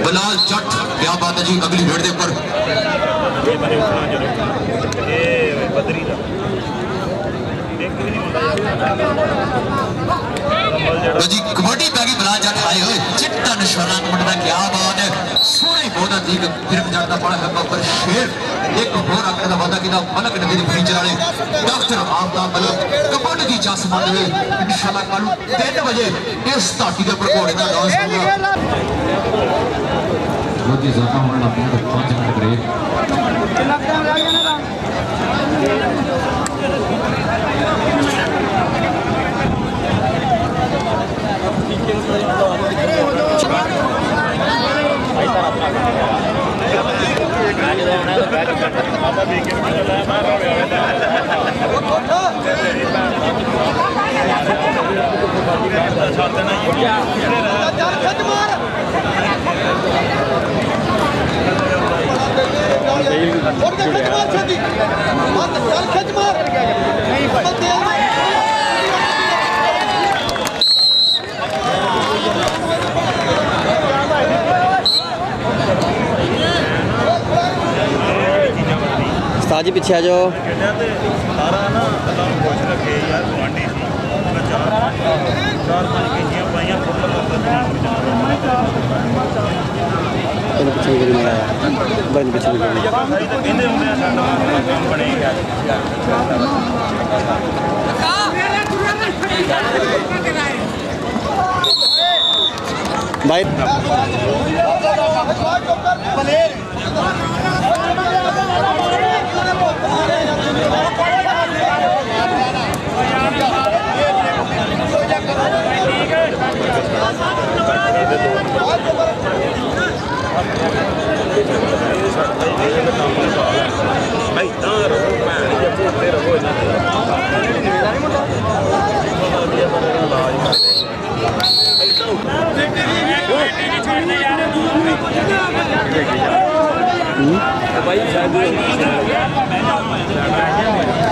बलाल जट क्या बात है जी अगली रेड के ऊपर जी कबड्डी पै गई बलाल जट आए हुए चिट्टा निशाना मुंडा क्या बात है सोहने बहुत अजीब फिर जाता पड़ा है बब्बर शेर एक होर आंकड़े का वादा किया मलक नबी दी फीचर वाले डॉक्टर आफ्ताब मलक कबड्डी की जस मंद में इंशाल्लाह कल 3 बजे इस धरती के ऊपर घोड़े का डांस होगा बहुत ही ज्यादा होने लग गया 5 मिनट ब्रेक कितना टाइम रह गया ना उस्ताद जी पीछे आ जाओ चलो पीछे निकल आया बड़े पीछे भाई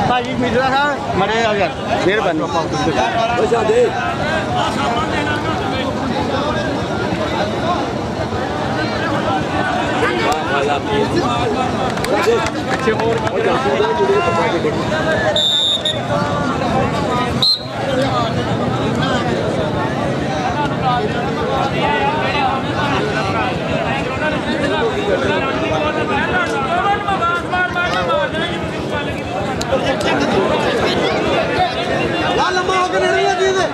भाई मीटर था मरे अगर मेहरबानी लम्बा होकर नहीं लगी थे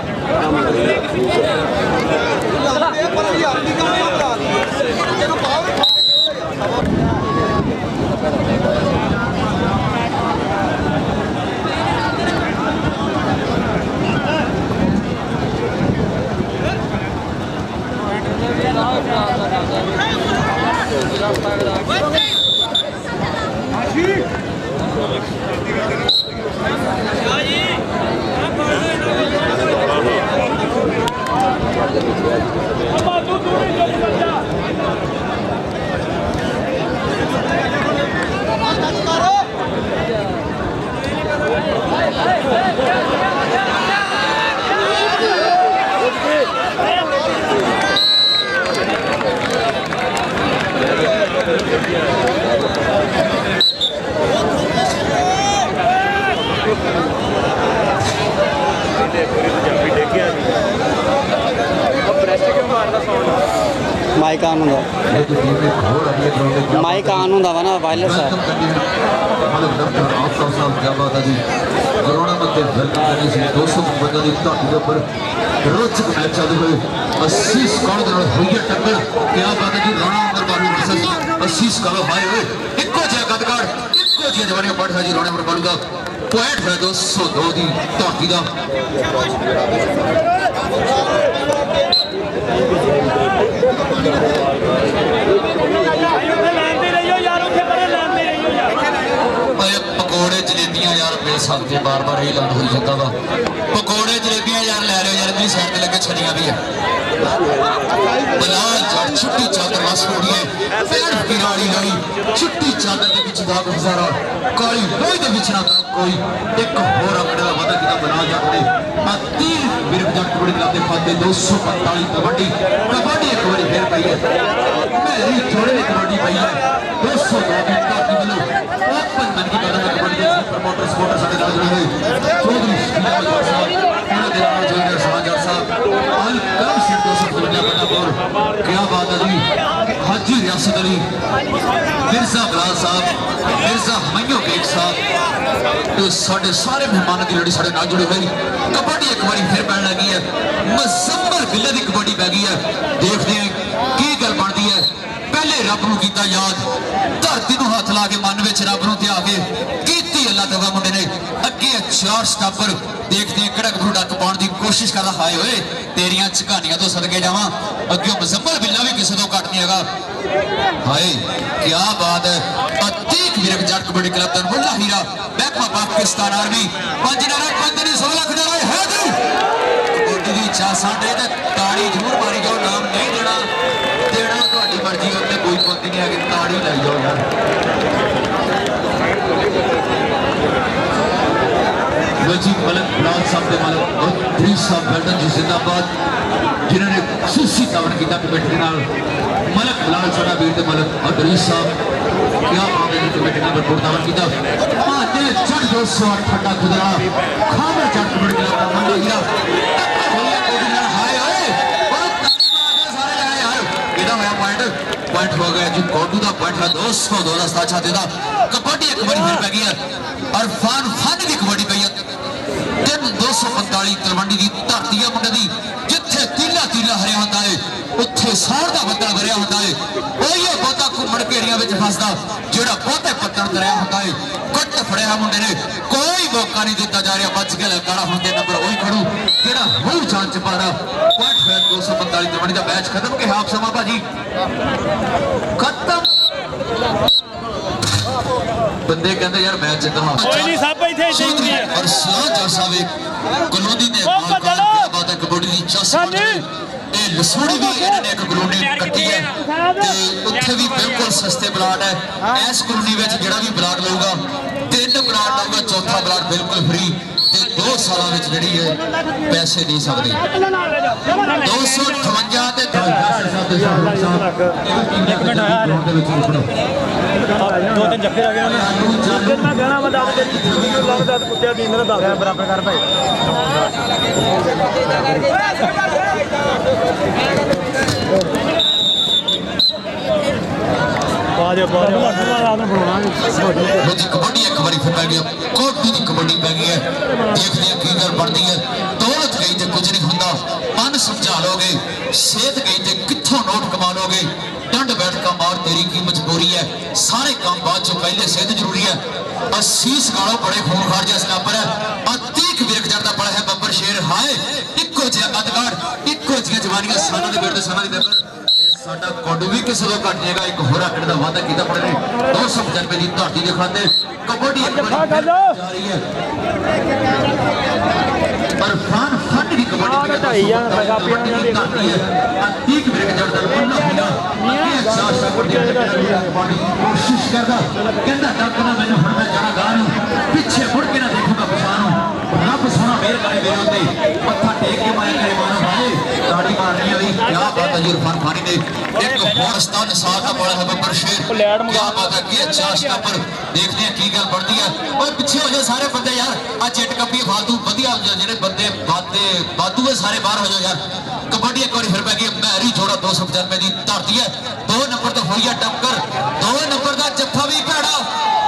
माइक ऑन होंदा माइक ऑन होंदा वा ना वायरलेस है कोरोना मध्य वर्ग 200 बंदों की धरती के ऊपर रोचक मैच चलते हुए 80 स्कोर के नाल हुई है टक्कर क्या बात है जी राणा अमर बालू वर्सेस 80 स्कोर हाय हुए इक्को जिहा कदकाड़ इक्को जिहा जवानियां पड़ है जी राणा अमर बालू का पॉइंट है 202 की धरती का पकौड़े जलेबियां यार मिल सकते बार बार यही लान हो जाता वा पकौड़े जलेबियां यार ले लो यार इतनी साइड लगे छड़ियां भी है बलाल जड़ छुट्टी चादर रस हो रही है पेड़ किराड़ी लड़ी छुट्टी चादर के पीछे दाग हजारा काली लोई के पीछे ना कोई एक होर आंकड़े का वादा किया बना जाते तीन बिरक जट कबड्डी लाते फाते 245 कबड्डी कबड्डी एक बार फिर पई है मेरी छोड़े कबड्डी पई है 202 की ताकि बनो ओपन मन की कदम कबड्डी प्रमोटर सपोर्टर साथे नाल जुड़े हुए चौधरी श्रीराम साहब पूरे दे नाल जुड़े समाचार साहब अल कलम सिर 252 बना बोल क्या बात है जी हाजी रियासत अली मिर्जा बलाल साहब मिर्जा हमयो बेग साहब तो साढ़े सारे मेहमानों की लड़ी साढ़े नाल जुड़ी हुई कबड्डी एक बार फिर पैन लगी है मुजम्मल बिल्ले की कबड्डी पै गई है देखते हैं की गल बनती है पहले रब नूं कीता याद धरती नूं हाथ ला के मन विच रब नूं ध्या के कीती अल्लाह तवा मुंडे ने अगे 4 स्टापर देखते हैं कड़क भू डक पाउण की कोशिश करदा हाय होए तेरियां झकानियां तो सदके जावां अगे मुजम्मल बिल्ला भी किसी तो घट नहीं हैगा हाय क्या बात है अतीक विरक जट कबड्डी क्लब दा मुल्ला हीरा महकमा पाकिस्तान आर्मी 5 नारा 16 लाख नारा है कबड्डी दी चाह साडे ते ताड़ी जरूर मारी जाओ नाम नहीं देना देना ਤੁਹਾਡੀ ਮਰਜ਼ੀ ਉੱਤੇ ਕੋਈ ਪਾਬੰਦੀ नहीं है कि ताड़ी लाई जाओ यार वजी मलक लाल साहब के मालक अदरीस साहब बेल्टन जी जिंदाबाद जिन्होंने खुसूसी तावन किया कमेटी के नाल मलक लाल साडा वीर ते मलक अदरीस साहब क्या बात है कमेटी ने भरपूर तावन किया माते चढ़ 208 ठंडा खुदरा खामर चढ़ कबड्डी क्लब दा मुंडा हीरा हाय हाय बहुत ताड़ी मारदे सारे जाए यार ਇਹਦਾ ਹੋਇਆ पॉइंट हो गया जी कोडू का पॉइंट है 202 का साचा देदा कबड्डी एक बार फिर पै गई है और फान की कबड्डी पई है 245 तलवंडी की धरती है मुंडे दी जिथे तीला तीला हरिया होता है उत्थे सौर का बदल भरिया होता है वही बहुता घूमण घेरिया में फसदा जेड़ा बहुते पत्तन तरिया होता है कट फड़िया मुंडे ने कोई मौका नहीं दिता जा रहा बच के लगा होंगे नंबर वही खड़ू जेड़ा मूल जान च पा रहा पॉइंट है 245 तलवंडी का मैच खत्म के हाफ समा भाजी खत्म बंदे कहते यार मैच जितना कोई नहीं सब इथे इथे और सलाह जज साहब कलोनी ने बात है कबड्डी दी चस ए लसूड़ी भी इन्होंने एक कलोनी कट्टी है ते उत्थे भी बिल्कुल सस्ते प्लाट है इस कलोनी में जेड़ा भी प्लाट लऊगा 3 प्लाट लऊगा चौथा प्लाट बिल्कुल फ्री ते 2 सालों में जेड़ी है पैसे दे सकते 258 ते 2-3 जफ्फे लगे उन्हें मैं कहना मैं दस लगता कुत्ते दिन दस बराबर कर भाई कबड्डी एक बारी फिर पै गई कोटी की कबड्डी पै गई है देखते हैं की गल बनती है दौलत गई तो कुछ नहीं होंदा मन समझा लोगे सेहत गई तो कित्थों नोट कमा लोगे डंड बैठ का मार तेरी की मजबूरी है सारे काम बाद चो पहले सेहत जरूरी है असीस गालो बड़े खूनखार जैसा स्नापर है अतीक विरक जड़ता बड़ा है बब्बर शेर हाय इको जिहा अदगाड़ इको जिहा जवानियां साना दे बेटे साना दे साडा कोडू भी किसी को घट जाएगा एक होर आकड़ का वादा किया पड़े ने 295 की धरती के खाते कबड्डी एक बार जा रही है पर फान फट की कबड्डी की धरती है अतीक विरक जड़ता मुन्ना हिला ये चाशा को कोशिश करदा कहंदा डकना मैनू हुण मैं जाना गां पीछे मुड़ के ना देखूंगा पछाणू रब सोना मेहरबानी मेरे उत्ते मत्था टेक के माया करे मानो भाई ताड़ी मारनी है क्या बात है इरफान खानी ने एक फोरस्तान साल का बड़ा है बब्बर शेर क्या बात है कि चाशा पर देखते हैं की गल बढ़ती है और पीछे हो जाए सारे बंदे यार आ चिट कपी फालतू वधिया जेडे बंदे बादू है सारे बाहर हो जाओ यार कबड्डी एक बार फिर पै गई मैरी जोड़ा 295 की धरती है 2 नंबर तो हुई है टक्कर 2 नंबर का जफ्फा भी भैड़ा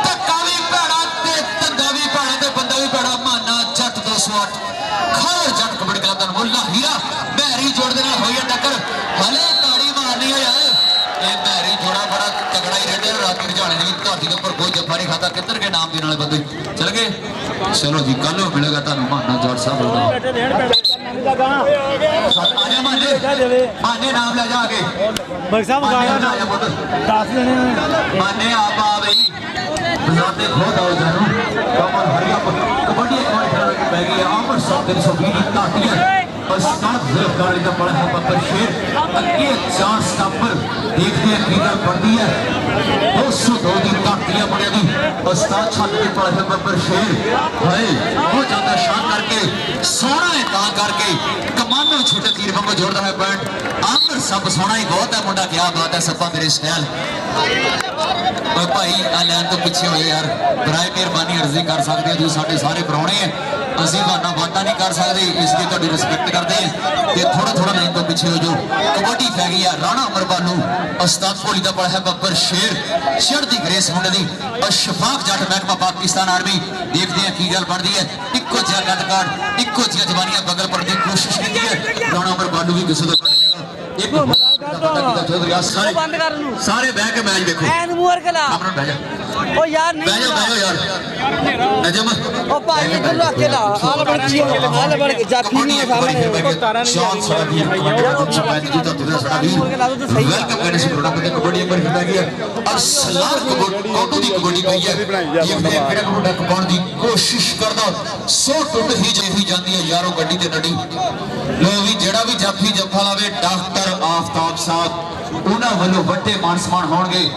धक्का भी भैड़ा ते धंधा भी भैड़ा ते बंदा भी भैड़ा माना जट 208 खार जट कबड्डी क्लब दा मुल्ला हीरा मैरी जोड़ दे नाल हुई है टक्कर हले ताड़ी मारनी है यार ये मैरी जोड़ा बड़ा तगड़ा ही रहते रात रिझाने की धरती के ऊपर कोई जफ्फा नहीं खाता किधर के नाम देने वाले बंदे चल गए चलो जी कल मिलेगा तुहानू माना जट साहब माने नाम ले जाके माने आप आ भाई बजाते खो दो जानू कमर हरिया कबड्डी एक बार पै गई आमर 320 की धरती है बस साथ गिरफ्तारी का बड़ा है बब्बर शेर अगे 4 स्टापर देखते हैं की गल बनती है 202 की धरती है बड़े दी उस्ताद छत के बड़ा है बब्बर शेर हाय हो जाता शान करके सोना है ता करके कमानो छोटे तीर वांगू जोड़ता है पॉइंट आमर सब सोना ही बहुत है मुंडा क्या बात है सपा मेरे स्टाइल भाई आ लैन तो पीछे हो यार बराए मेहरबानी अर्जी कर सकते हो जो साडे सारे प्राहुणे हैं ਅਸੀਂ ਤੁਹਾਡਾ ਵਾਅਦਾ ਨਹੀਂ ਕਰ ਸਕਦੇ, ਇਸ ਲਈ ਤੁਹਾਡੀ ਰਿਸਪੈਕਟ ਕਰਦੇ ਹਾਂ ਤੇ ਥੋੜਾ ਲਾਈਨ ਤੋਂ ਪਿੱਛੇ ਹੋ ਜਾਓ। ਕਬੱਡੀ ਪੈ ਗਈ ਆ ਰਾਣਾ ਅਮਰ ਬਾਲੂ ਉਸਤਾਦ ਕੋਲੀ ਦਾ ਬੜਾ ਹੈ ਬੱਬਰ ਸ਼ੇਰ ਚੜ੍ਹਦੀ ਗ੍ਰੇਸ ਮੁੰਡੇ ਦੀ ਅਸ਼ਫਾਕ ਜੱਟ ਮਹਿਕਮਾ ਪਾਕਿਸਤਾਨ ਆਰਮੀ। ਦੇਖਦੇ ਆ ਕੀ ਗੱਲ ਬਣਦੀ ਹੈ। ਇੱਕੋ ਜਿਹਾ ਕੱਦਕਾਠ ਇੱਕੋ ਜਿਹੀਆਂ ਜਵਾਨੀਆਂ ਬਗਲ ਪੜਨ ਦੀ ਕੋਸ਼ਿਸ਼ ਕੀਤੀ ਹੈ। ਰਾਣਾ ਅਮਰ ਬਾਲੂ ਵੀ ਕਿਸੇ ਤੋਂ ਘੱਟ ਨਹੀਂ। ਇੱਕ ਬੰਦ ਕਰ ਨੂੰ ਸਾਰੇ ਬਹਿ ਕੇ ਮੈਚ ਦੇਖੋ। ਐਨ ਮੂਹਰ ਖਲਾ ਆਪਣਾ ਬਹਿ ਜਾ ਉਹ ਯਾਰ ਨਹੀਂ ਬਹਿ ਜਾ ਯਾਰ ਨਜਮ ਉਹ ਭਾਈ ਇੱਧਰ ਰੱਖ ਕੇ ਲਾ ਆਲ ਬਣ ਕੇ ਜਾਫੀ ਨੂੰ ਸਾਹਮਣੇ ਸ਼ਾਨ ਸਾਰਾ ਵੀਰ ਮੈਚ ਦੀ ਤਾਂ ਤੇਰਾ ਸਾਡਾ ਵੀਰ ਵੈਲਕਮ ਕਰਨੇ ਸੀ ਪ੍ਰੋਡਕਟ ਤੇ ਕਬੱਡੀ ਇੱਕ ਵਾਰ ਖੇਡਾ ਗਿਆ ਅਰਸਲਾਨ ਕੋਟੂ ਦੀ ਕਬੱਡੀ ਪਈ ਹੈ। ਦੇਖਦੇ ਆ ਕਿਹੜਾ ਪ੍ਰੋਡਕਟ ਪਾਉਣ ਦੀ ਕੋਸ਼ਿਸ਼ ਕਰਦਾ। 100 ਟੁੱਟ ਹੀ ਜਾਂਦੀ ਹੈ ਯਾਰੋ ਗੱਡੀ ਤੇ ਨੱਡੀ। ਲੋ ਵੀ ਜਿਹੜਾ ਵੀ ਜਾਫੀ ਜੱਫਾ ਲਾਵੇ ਡਾਕਟਰ ਆਫਤਾਬ ਸਾਹਿਬ ਉਹਨਾਂ ਵੱਲੋਂ ਵੱਡੇ ਮਾਨ ਸਨਮਾਨ ਹੋਣਗੇ।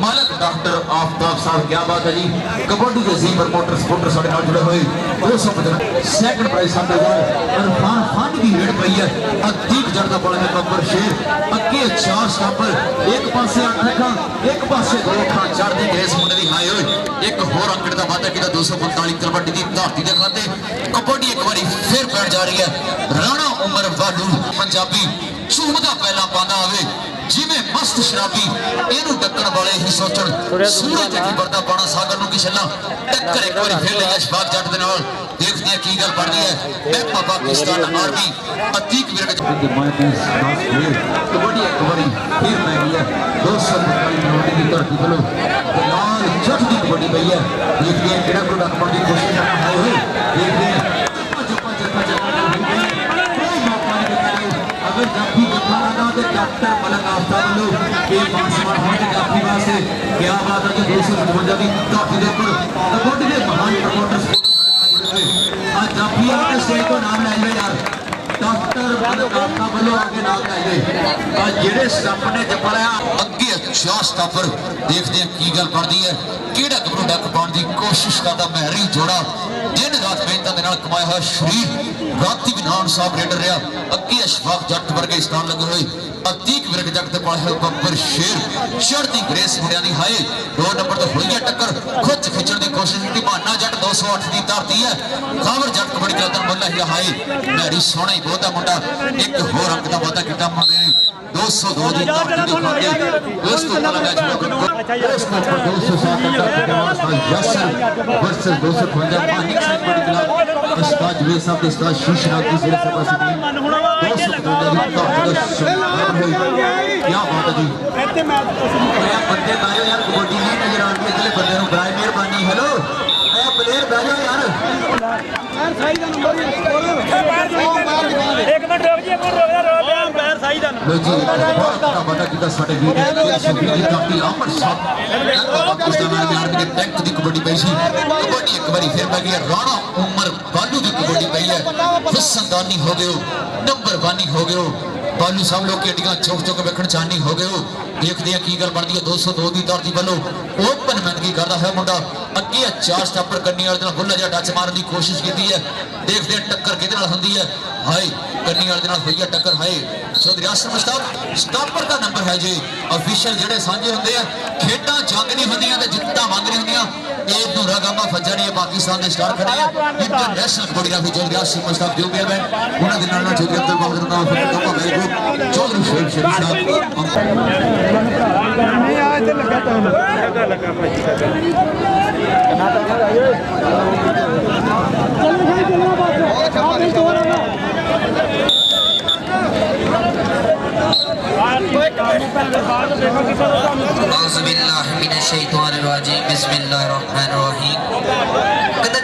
मालक डॉक्टर आफ्ताब साहब, क्या बात है जी। कबड्डी के जी प्रमोटर सपोर्टर साढ़े नाल जुड़े हुए 250 सेकंड प्राइज 7000 इरफान खान की रेड पई है। अतीक जड़दा पड़ा है बब्बर शेर अगे 4 स्टॉपर एक पासे 8 अखां एक पासे 2 अखां चढ़दी ग्रेस मुंडे दी हाय होए एक होर अंकड़ दा वादा कीता 245 कबड्डी दी धरती दे खाते कबड्डी एक बारी फिर पैण जा रही है। राणा उमर वालू पंजाबी झूमदा पहला पांदा आवे जिमें मस्त शराबी इनू टक्कर वाले ही सोचण सूरज की बरदा पाना सागर नू की छल्ला टक्कर एक बारी फिर ले अशफाक जट दे नाल। देखते हैं की गल बनदी है। महकमा पाकिस्तान आर्मी अतीक विरक दी माइनस कबड्डी एक बारी फिर पै गई है 245 मिनट की धरती चलो लाल जट दी कबड्डी पई है। देखते हैं केड़ा प्रोडक्ट पाने की कोशिश करना है होए। देखते हैं अगर जाफी जफा लगा तो डॉक्टर मलक आफ्ताब लोग ये पांचवां होने जाफी वास्ते क्या बात है। 255 की धरती के ऊपर कबड्डी के महान प्रमोटर आज जाफी आके स्टेज को नाम ले यार डॉक्टर मलक आफ्ताब वालों आगे नाम ले आज जेड़े स्टंप ने जपलाया अगे 4 स्टंपर। देखते हैं की गल बनती है। केड़ा कबड्डी डक पाने की कोशिश करता महरी जोड़ा दिन रात मेहनत के नाल कमाया हुआ शरीर राती भी नान साहब रेडर रहा अगे अशफाक जट वर्गे स्थान लगे हुए अतीक विरक जगत पड़ा है बब्बर शेर चढ़ती ग्रेस मुंडिया दी हाय 2 नंबर तो हुई है टक्कर खुद खिंचण की कोशिश की बहाना जट 208 की धरती है खावर जट कबड्डी का मुल्ला ही हाय मैरी सोहना ही बहुता मुंडा एक होर अंक का वादा किया मुंडे ने 202 की धरती दिखाते उस तो पहला मैच उस नंबर 207 का यशर वर्सेस 255 मानिक सिंह बड़ी क्लब उस्ताद जवेद साहब के उस्ताद शीशनाग की जेल सभा से 255 क्या बात है जी। बंदे आयो यार कबड्डी नहीं नजर आ रही अगले बंदे नु बराए मेहरबानी। हेलो ए प्लेयर बैठो यार सही दा नंबर एक मिनट रुक जी पैर सही दा लो जी बहुत बड़ा किदा साडे वीर सुखी काफी अमर साहब उस दौरान बिहार के टैंक दी कबड्डी पई सी कबड्डी एक बारी फिर पै गई राणा उमर बालू दी कबड्डी पई है। फसंदानी हो गए नंबर 1 हो गए बालू साहब लोग केडियां चौक चौक वेखण चाहनी हो गए। देखते हैं की गल बनती है। 202 की धरती वालों ओपन मैनगी करता है मुंडा अगे 4 स्टॉपर कन्नी वाले खुला जा टच मारने की कोशिश की है। देखते हैं टक्कर किहदे नाल हुंदी है हाय कन्नी वाले नाल हुई है टक्कर हाय चौधरी आसम मुश्ताक स्टॉपर का नंबर है जी। ऑफिशियल जेडे सांझे होंगे खेडां जंग नहीं होंदियां ते जित्तां मंग नहीं होंदियां एक दूरा गामा फज्जा नहीं है पाकिस्तान के स्टार खड़े हैं इंटरनेशनल कोरियोग्राफी चौधरी आसम मुश्ताक जो भी है उन्होंने दिन नाल चौधरी अब्दुल बहादुर नाल फकीर का वेरी गुड चौधरी शेख शरीफ साहब नहीं आज लगा तो लगा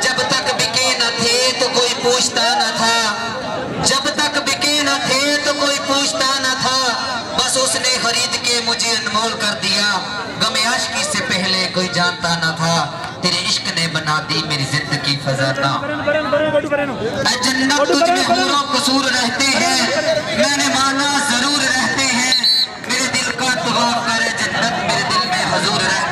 जब तक बिके न थे तो कोई पूछता न था जब तक बिके न थे तो कोई पूछता न था बस उसने खरीद के मुझे अनमोल कर दिया गमे आशिकी से पहले कोई जानता न था तेरे इश्क ने बना दी मेरी जिंदगी फजाना जन्नत तुझ में हूरों कसूर रहते हैं मैंने माना